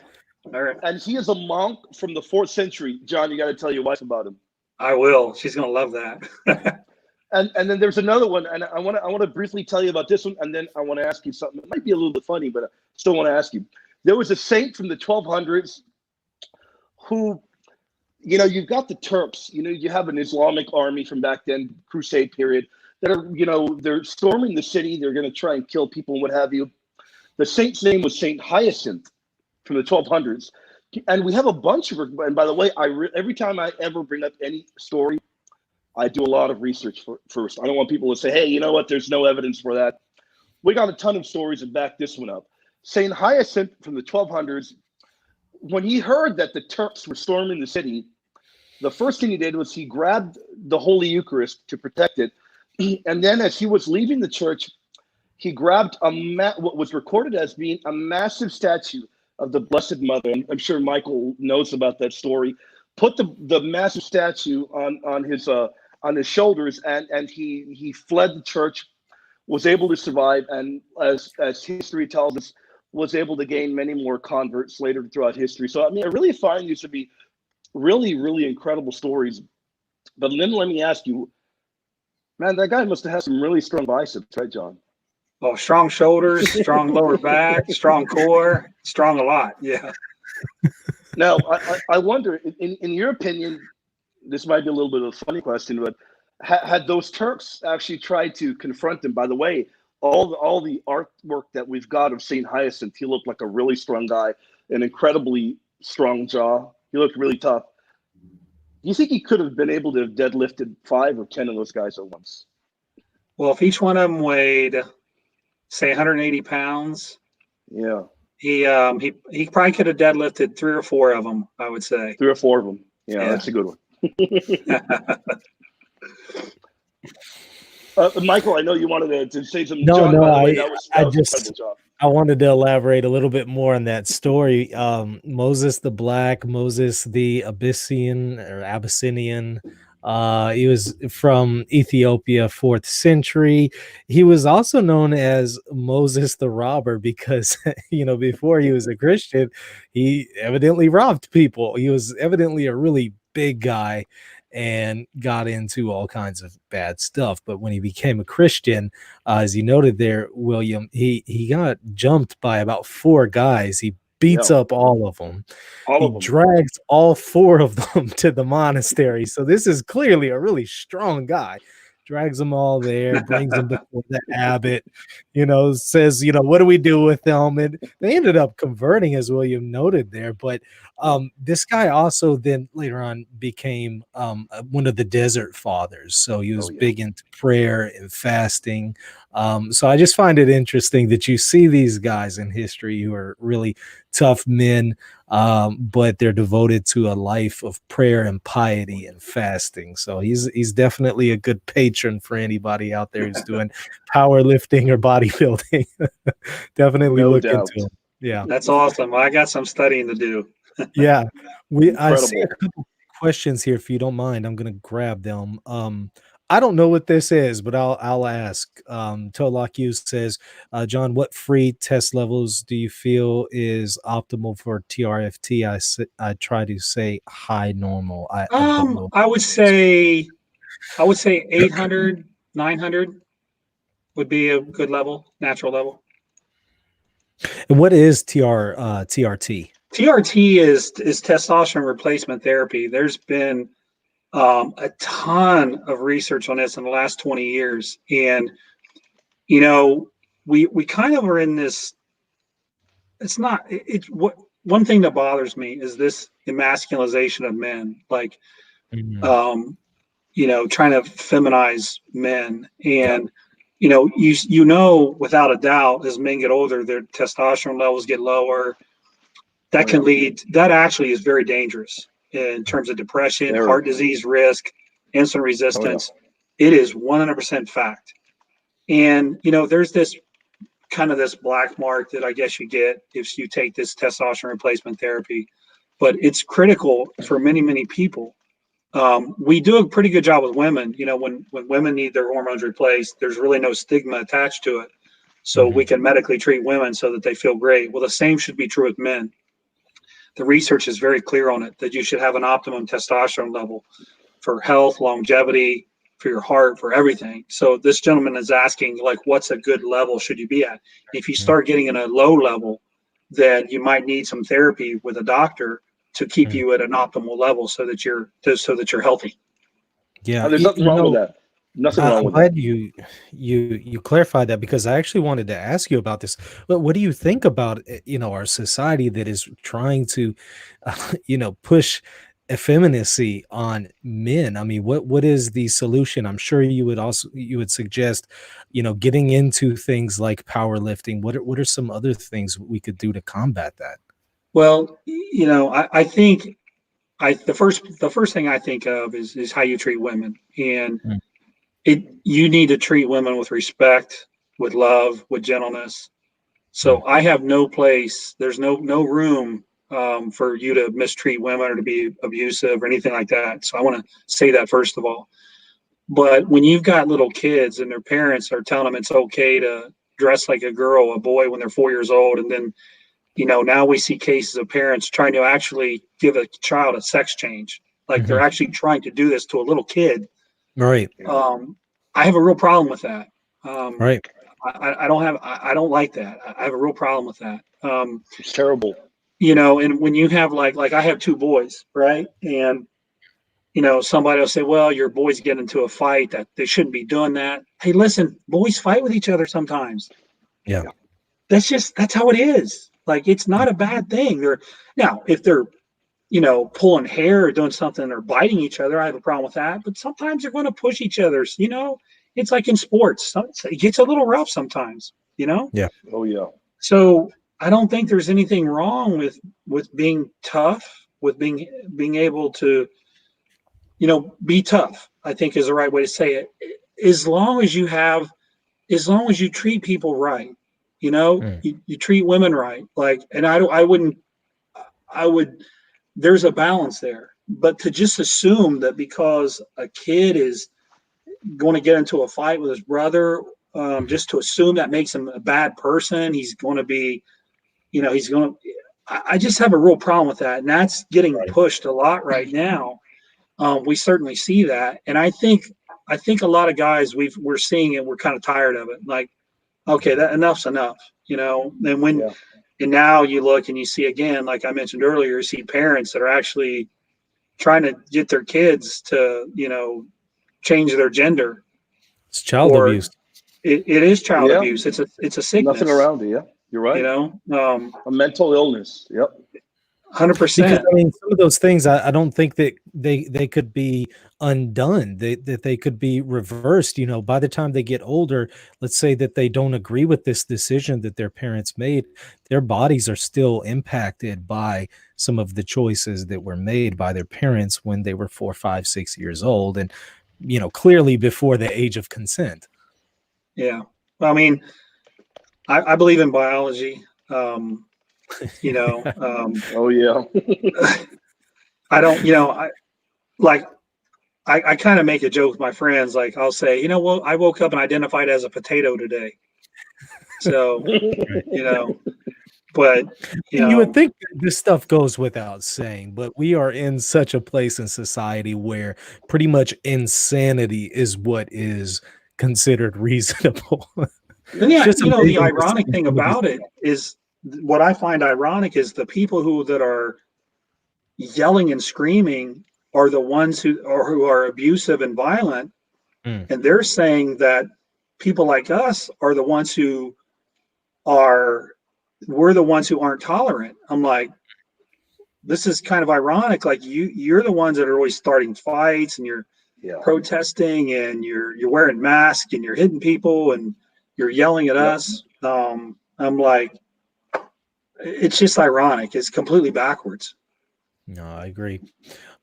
All right. And he is a monk from the 4th century. John, you got to tell your wife about him. I will. She's going to love that. And then there's another one, and I want to briefly tell you about this one, and then I want to ask you something. It might be a little bit funny, but I still want to ask you. There was a saint from the 1200s who, you've got the Turks. You have an Islamic army from back then, Crusade period, that are, they're storming the city. They're going to try and kill people and what have you. The saint's name was Saint Hyacinth from the 1200s. And we have a bunch of, and by the way, every time I ever bring up any story, I do a lot of research first. I don't want people to say, hey, you know what, there's no evidence for that. We got a ton of stories and back this one up. Saint Hyacinth from the 1200s, when he heard that the Turks were storming the city, the first thing he did was he grabbed the Holy Eucharist to protect it. And then as he was leaving the church, he grabbed what was recorded as being a massive statue of the Blessed Mother. I'm sure Michael knows about that story. Put the massive statue on his shoulders, and he fled the church, was able to survive, and as history tells us, was able to gain many more converts later throughout history. So I mean, I really find these to be really, really incredible stories. But then let me ask you, man, that guy must have had some really strong biceps, right, John? Oh, strong shoulders, strong lower back, strong core, strong a lot. Yeah. Now, I wonder, in your opinion, this might be a little bit of a funny question, but had those Turks actually tried to confront him? By the way, all the artwork that we've got of Saint Hyacinth, he looked like a really strong guy, an incredibly strong jaw. He looked really tough. Do you think he could have been able to have deadlifted 5 or 10 of those guys at once? Well, if each one of them weighed, say, 180 pounds, yeah, he probably could have deadlifted 3 or 4 of them, I would say. 3 or 4 of them. Yeah. That's a good one. Michael, I know you wanted to say something. No, John, no, by the way, that was an incredible job. I wanted to elaborate a little bit more on that story. Moses the Black, Moses the Abyssinian. He was from Ethiopia, 4th century. He was also known as Moses the Robber because, before he was a Christian, he evidently robbed people. He was evidently a really big guy and got into all kinds of bad stuff. But when he became a Christian, as you noted there, William, he got jumped by about 4 guys. He beats up all of them. He drags all 4 of them to the monastery. So this is clearly a really strong guy. Drags them all there, brings them before the abbot, says, what do we do with them? And they ended up converting, as William noted there. But this guy also then later on became one of the desert fathers. So he was big into prayer and fasting. So I just find it interesting that you see these guys in history who are really tough men, but they're devoted to a life of prayer and piety and fasting. So he's definitely a good patron for anybody out there who's doing powerlifting or bodybuilding. Definitely look into him. Yeah, that's awesome. Well, I got some studying to do. Yeah, I see a couple questions here. If you don't mind, I'm going to grab them. I don't know what this is, but I'll ask. Tolak Hughes says, John, what free test levels do you feel is optimal for TRFT? I try to say high normal. I don't know. I would say 800, 900 would be a good level, natural level. And what is TRT? TRT is testosterone replacement therapy. There's been a ton of research on this in the last 20 years, and you know, we kind of are in this. It's not. It's what one thing that bothers me is this emasculization of men, like Mhm. you know, trying to feminize men, and you know, you know, without a doubt, as men get older, their testosterone levels get lower. That can lead. That actually is very dangerous in terms of depression, heart disease risk, insulin resistance. It is 100% fact. And you know, there's this kind of this black mark that I guess you get if you take this testosterone replacement therapy, but it's critical for many people. We do a pretty good job with women. You know, when women need their hormones replaced, there's really no stigma attached to it. So we can medically treat women so that they feel great. Well, the same should be true with men. The research is very clear on it that you should have an optimum testosterone level for health, longevity, for your heart, for everything. So this gentleman is asking, like, what's a good level should you be at? If you start getting in a low level, then you might need some therapy with a doctor to keep you at an optimal level so that you're healthy. Yeah, There's nothing wrong with that. Nothing wrong I'm with glad that. you clarified that, because I actually wanted to ask you about this. But what do you think about our society that is trying to push effeminacy on men? I mean, what is the solution? I'm sure you would suggest getting into things like powerlifting. What are some other things we could do to combat that? Well, you know, I think the first thing I think of is how you treat women, and you need to treat women with respect, with love, with gentleness. So I have no place. There's no room for you to mistreat women or to be abusive or anything like that. So I want to say that first of all. But when you've got little kids and their parents are telling them it's okay to dress like a girl, a boy when they're 4 years old, and then now we see cases of parents trying to actually give a child a sex change, like they're actually trying to do this to a little kid. Right. I have a real problem with that. Right. I don't like that. I have a real problem with that. It's terrible. And when you have like I have two boys, right? And somebody will say, well, your boys get into a fight, that they shouldn't be doing that. Hey, listen, boys fight with each other sometimes. Yeah. That's how it is. Like, it's not a bad thing. If they're pulling hair or doing something or biting each other, I have a problem with that. But sometimes they're going to push each other. It's like in sports. It gets a little rough sometimes, Yeah. Oh, yeah. So I don't think there's anything wrong with being tough, with being able to, be tough, I think is the right way to say it. As long as you treat people right, you treat women right. Like, and I would, there's a balance there, but to just assume that because a kid is going to get into a fight with his brother, just to assume that makes him a bad person, he's going to be, I just have a real problem with that. And that's getting pushed a lot right now. We certainly see that. And I think a lot of guys, we're seeing it. We're kind of tired of it. Like, okay, that enough's enough, and now you look and you see, again, like I mentioned earlier, you see parents that are actually trying to get their kids to, change their gender. It's child abuse. It is child abuse. It's a sickness. Nothing around it. Yeah, you're right. A mental illness. Yep. 100%. Because I mean, some of those things, I don't think that they could be undone. That they could be reversed. By the time they get older, let's say that they don't agree with this decision that their parents made, their bodies are still impacted by some of the choices that were made by their parents when they were 4, 5, 6 years old, and clearly before the age of consent. Yeah, well, I mean, I believe in biology. Oh yeah. I don't, I kind of make a joke with my friends. Like, I'll say, well, I woke up and identified as a potato today. So, but you would think that this stuff goes without saying, but we are in such a place in society where pretty much insanity is what is considered reasonable. And yeah, the ironic thing about it is what I find ironic is the people that are yelling and screaming are the ones who are abusive and violent. Mm. And they're saying that people like us are the ones who we're the ones who aren't tolerant. I'm like, this is kind of ironic. Like you're the ones that are always starting fights, and you're protesting, and you're wearing masks, and you're hitting people, and you're yelling at us. I'm like, it's just ironic. It's completely backwards. No, I agree.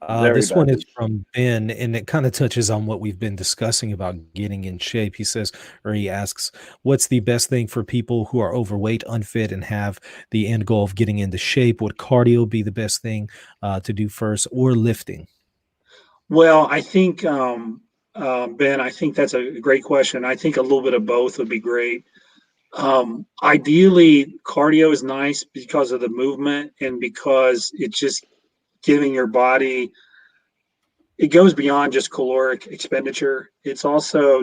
Very This one is backwards. from Ben, and it kind of touches on what we've been discussing about getting in shape. He says, or he asks, what's the best thing for people who are overweight, unfit, and have the end goal of getting into shape? Would cardio be the best thing to do first, or lifting? Well, I think, Ben, I think that's a great question. I think a little bit of both would be great. Ideally, cardio is nice because of the movement and because it's just giving your body, it goes beyond just caloric expenditure. It's also,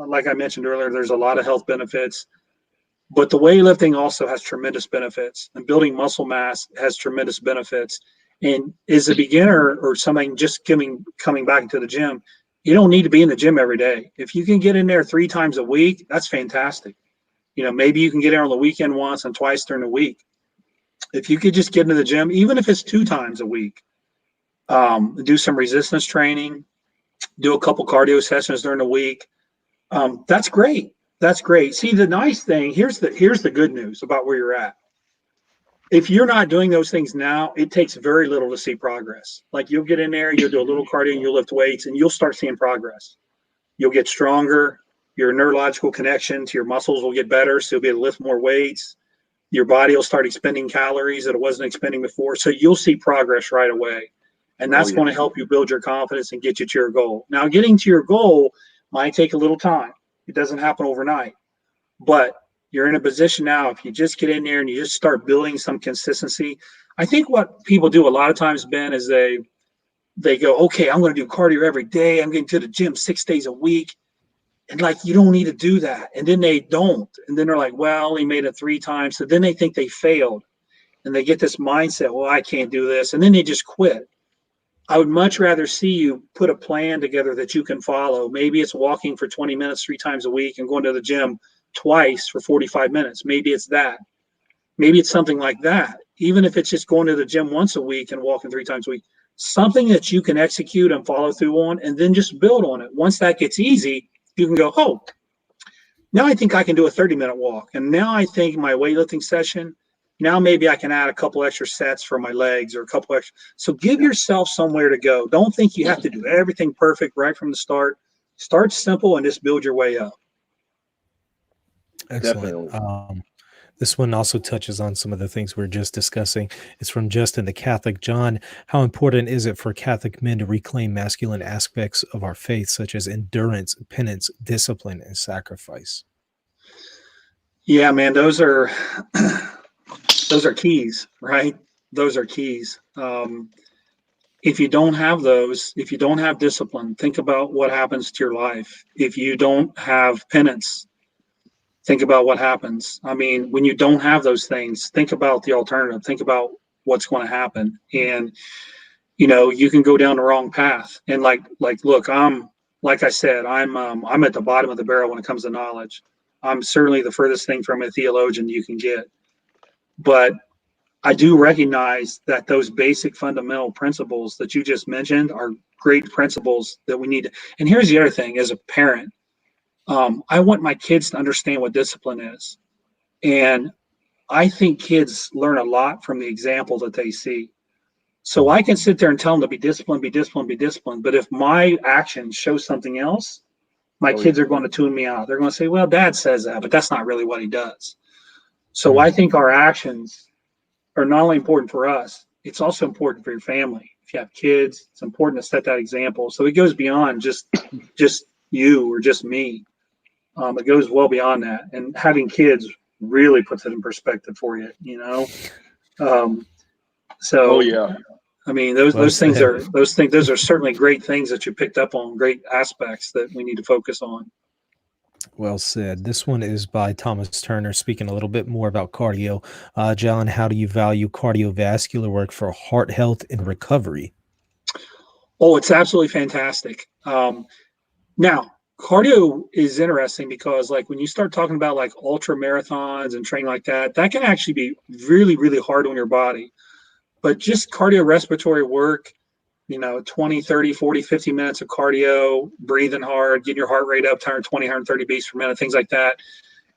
like I mentioned earlier, there's a lot of health benefits, but the weightlifting also has tremendous benefits, and building muscle mass has tremendous benefits. And as a beginner or something just coming back into the gym, you don't need to be in the gym every day. If you can get in there 3 times a week, that's fantastic. Maybe you can get in on the weekend once and twice during the week. If you could just get into the gym, even if it's 2 times a week, do some resistance training, do a couple cardio sessions during the week. That's great. That's great. See, the nice thing, here's the good news about where you're at. If you're not doing those things now, it takes very little to see progress. Like you'll get in there, you'll do a little cardio, and you'll lift weights, and you'll start seeing progress. You'll get stronger. Your neurological connection to your muscles will get better, so you'll be able to lift more weights. Your body will start expending calories that it wasn't expending before. So you'll see progress right away. And that's going to help you build your confidence and get you to your goal. Now, getting to your goal might take a little time. It doesn't happen overnight. But you're in a position now, if you just get in there and you just start building some consistency. I think what people do a lot of times, Ben, is they go, okay, I'm going to do cardio every day. I'm getting to the gym 6 days a week. And like, you don't need to do that. And then they don't. And then they're like, well, he made it 3 times. So then they think they failed. And they get this mindset, well, I can't do this. And then they just quit. I would much rather see you put a plan together that you can follow. Maybe it's walking for 20 minutes 3 times a week and going to the gym twice for 45 minutes. Maybe it's that. Maybe it's something like that. Even if it's just going to the gym once a week and walking 3 times a week, something that you can execute and follow through on, and then just build on it. Once that gets easy, you can go, oh, now I think I can do a 30-minute walk. And now I think my weightlifting session, now maybe I can add a couple extra sets for my legs or a couple extra. So give yourself somewhere to go. Don't think you have to do everything perfect right from the start. Start simple and just build your way up. Excellent. Definitely. This one also touches on some of the things we are just discussing. It's from Justin, the Catholic John. How important is it for Catholic men to reclaim masculine aspects of our faith, such as endurance, penance, discipline, and sacrifice? Yeah, man, those are keys, right? Those are keys. If you don't have those, if you don't have discipline, think about what happens to your life. If you don't have penance, think about what happens. I mean, when you don't have those things, think about the alternative. Think about what's going to happen. And, you can go down the wrong path. And look, like I said, I'm at the bottom of the barrel when it comes to knowledge. I'm certainly the furthest thing from a theologian you can get. But I do recognize that those basic fundamental principles that you just mentioned are great principles that we need to. And here's the other thing, as a parent, I want my kids to understand what discipline is. And I think kids learn a lot from the example that they see. So I can sit there and tell them to be disciplined, be disciplined, be disciplined. But if my actions show something else, my kids are going to tune me out. They're going to say, well, dad says that, but that's not really what he does. So I think our actions are not only important for us, it's also important for your family. If you have kids, it's important to set that example. So it goes beyond just you or just me. It goes well beyond that. And having kids really puts it in perspective for you, So I mean, those things are certainly great things that you picked up on, great aspects that we need to focus on. Well said. This one is by Thomas Turner, speaking a little bit more about cardio. John, how do you value cardiovascular work for heart health and recovery? Oh, it's absolutely fantastic. Now, cardio is interesting because, like, when you start talking about like ultra marathons and training like that, that can actually be really, really hard on your body. But just cardiorespiratory work, 20, 30, 40, 50 minutes of cardio, breathing hard, getting your heart rate up to 120, 130 beats per minute, things like that.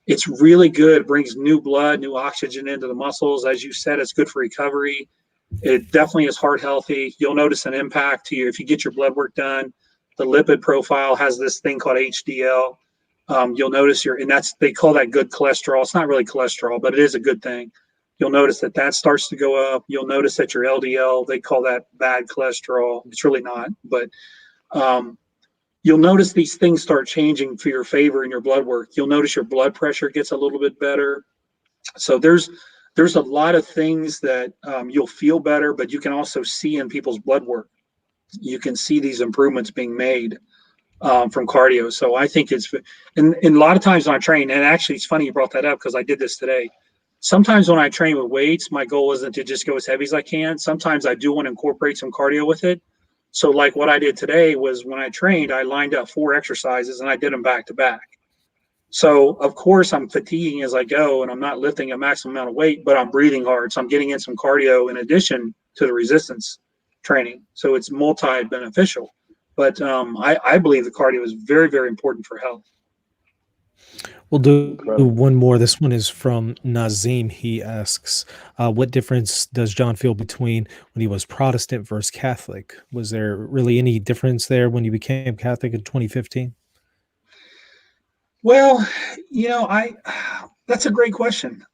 It's really good. It brings new blood, new oxygen into the muscles. As you said, it's good for recovery. It definitely is heart healthy. You'll notice an impact to you if you get your blood work done. The lipid profile has this thing called HDL. You'll notice they call that good cholesterol. It's not really cholesterol, but it is a good thing. You'll notice that starts to go up. You'll notice that your LDL, they call that bad cholesterol. It's really not, but you'll notice these things start changing for your favor in your blood work. You'll notice your blood pressure gets a little bit better. So there's a lot of things that you'll feel better, but you can also see in people's blood work. You can see these improvements being made from cardio. So I think and a lot of times when I train, and actually it's funny you brought that up because I did this today. Sometimes when I train with weights, my goal isn't to just go as heavy as I can. Sometimes I do want to incorporate some cardio with it. So like what I did today was when I trained, I lined up 4 exercises and I did them back to back. So of course I'm fatiguing as I go and I'm not lifting a maximum amount of weight, but I'm breathing hard. So I'm getting in some cardio in addition to the resistance training. So it's multi-beneficial. But I believe the cardio is very, very important for health. We'll do Incredible. one more. This one is from Nazim. He asks, what difference does John feel between when he was Protestant versus Catholic? Was there really any difference there when you became Catholic in 2015? Well, that's a great question.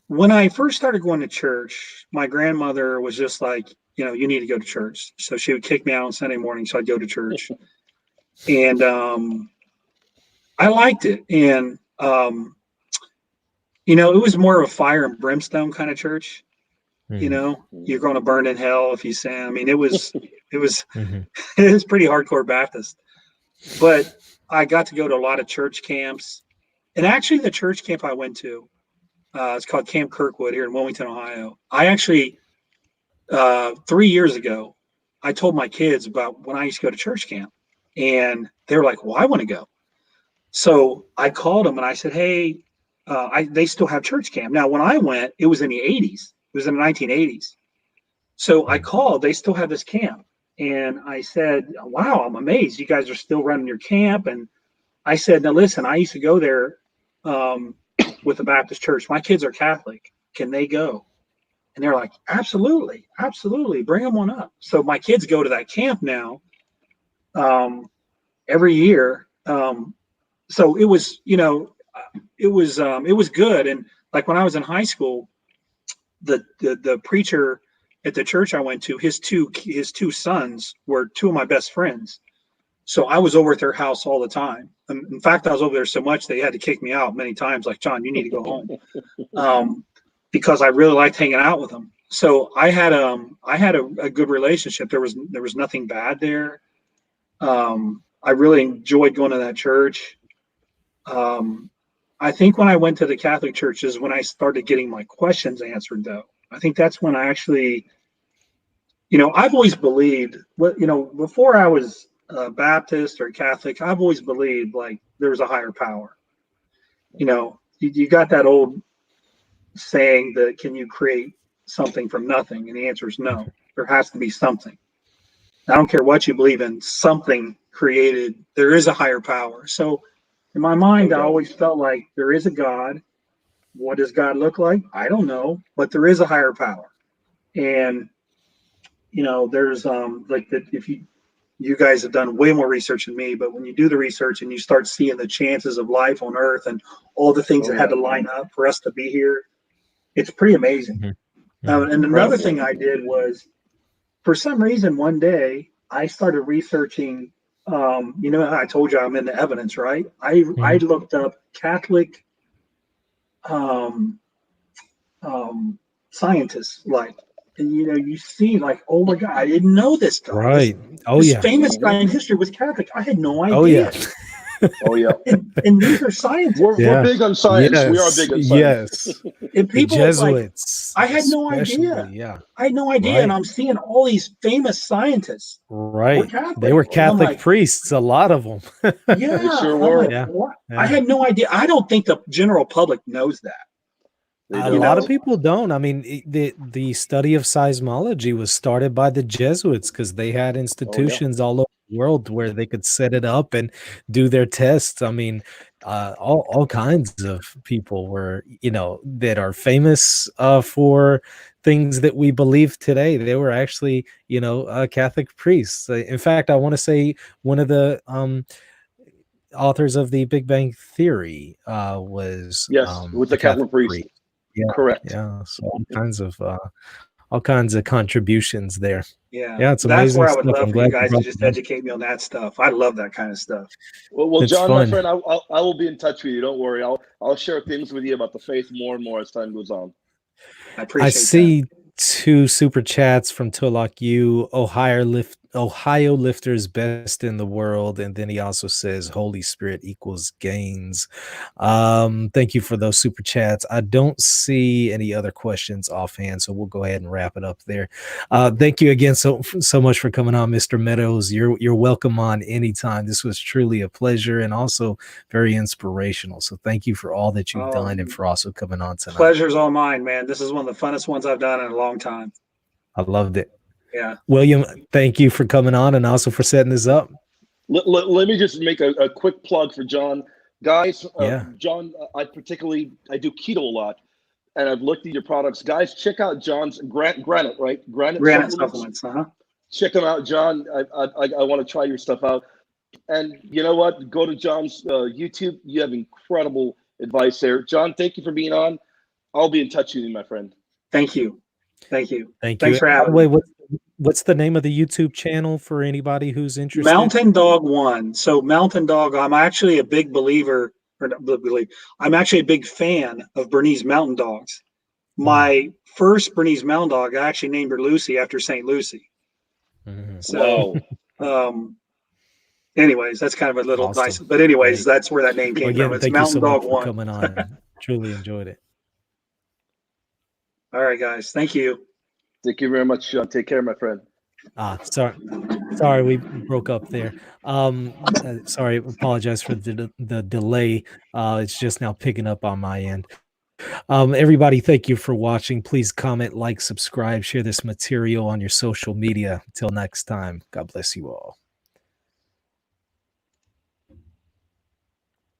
When I first started going to church, my grandmother was just like, you need to go to church. So she would kick me out on Sunday morning, so I'd go to church. And I liked it. And, it was more of a fire and brimstone kind of church. You're going to burn in hell if you sin. I mean, it was Mhm. it was pretty hardcore Baptist. But I got to go to a lot of church camps. And actually the church camp I went to, it's called Camp Kirkwood here in Wilmington, Ohio. I actually, 3 years ago, I told my kids about when I used to go to church camp. And they were like, well, I want to go. So I called them and I said, hey, they still have church camp. Now, when I went, it was in the 80s. It was in the 1980s. So I called, they still have this camp. And I said, wow, I'm amazed. You guys are still running your camp. And I said, now listen, I used to go there with the Baptist church. My kids are Catholic. Can they go? And they're like, absolutely, absolutely. Bring them on up. So my kids go to that camp now every year. So it was, it was good. And like when I was in high school, the preacher at the church I went to, his two sons were 2 of my best friends. So I was over at their house all the time. In fact, I was over there so much they had to kick me out many times. Like, John, you need to go home, because I really liked hanging out with them. So I had a good relationship. There was nothing bad there. I really enjoyed going to that church. I think when I went to the Catholic church is when I started getting my questions answered, though. I think that's when I actually, I've always believed, before I was Baptist or Catholic, I've always believed like there was a higher power. You got that old saying that can you create something from nothing? And the answer is no. There has to be something. I don't care what you believe in, something created. There is a higher power. So in my mind, I always felt like there is a God. What does God look like? I don't know, but there is a higher power. And, there's like that if you guys have done way more research than me, but when you do the research and you start seeing the chances of life on Earth and all the things that had to line up for us to be here, it's pretty amazing. And another thing I did was, for some reason, one day I started researching. I told you I'm into evidence, right? I looked up Catholic scientists, and you see, like, oh my God, I didn't know this guy. Right. This famous guy in history was Catholic. I had no idea. Oh yeah. Oh yeah, And these are scientists. we're big on science. We are big on science. Yes. And The people Jesuits. I had no especially, idea. Yeah. I had no idea. And Right. I'm seeing all these famous scientists were Right. Catholic. They were And I'm Catholic like, priests, a lot of them. yeah. They sure I'm were. like, Yeah. what? Yeah. I had no idea. I don't think the general public knows that. They A don't. lot of people don't. I mean, the study of seismology was started by the Jesuits because they had institutions all over the world where they could set it up and do their tests. I mean, all kinds of people were, that are famous for things that we believe today. They were actually, Catholic priests. In fact, I want to say one of the authors of the Big Bang Theory was Yes, it was a a Catholic priest. Yeah, Correct. yeah. So all kinds of contributions there. Yeah. Yeah, it's That's amazing where I would stuff. love I'm for you glad guys to brought just that up. educate me on that stuff. I love that kind of stuff. Well, It's John, my fun. friend, I will be in touch with you. Don't worry. I'll share things with you about the faith more and more as time goes on. I appreciate I see 2 super chats from Tulloch U. Ohio lifters best in the world, and then he also says Holy Spirit equals gains. Thank you for those super chats. I don't see any other questions offhand, so we'll go ahead and wrap it up there. Thank you again so much for coming on, Mr. Meadows. You're welcome on anytime. This was truly a pleasure and also very inspirational. So thank you for all that you've done and for also coming on tonight. Pleasure's all mine, man. This is one of the funnest ones I've done in a long time. I loved it. Yeah. William, thank you for coming on and also for setting this up. Let me just make a quick plug for John. Guys, Yeah. John, I do keto a lot, and I've looked at your products. Guys, check out John's Granite, right? Granite supplements, huh? Check them out, John. I want to try your stuff out. And you know what? Go to John's YouTube. You have incredible advice there. John, thank you for being on. I'll be in touch with you, my friend. Thank you. Thank you. Thank Thanks you. for having By the me. way, what's the name of the YouTube channel for anybody who's interested? Mountain Dog One. So Mountain Dog, I'm actually a big believer, or not believe. I'm actually a big fan of Bernese Mountain Dogs. My first Bernese Mountain Dog, I actually named her Lucy after St. Lucy. So, anyways, that's kind of a little nice. But anyways, that's where that name came from. It's thank Mountain you so Dog much One. for coming on. Truly enjoyed it. All right, guys. Thank you. Thank you very much, John. Take care, my friend. Sorry, we broke up there. Sorry, apologize for the delay. It's just now picking up on my end. Everybody, thank you for watching. Please comment, like, subscribe, share this material on your social media. Until next time, God bless you all.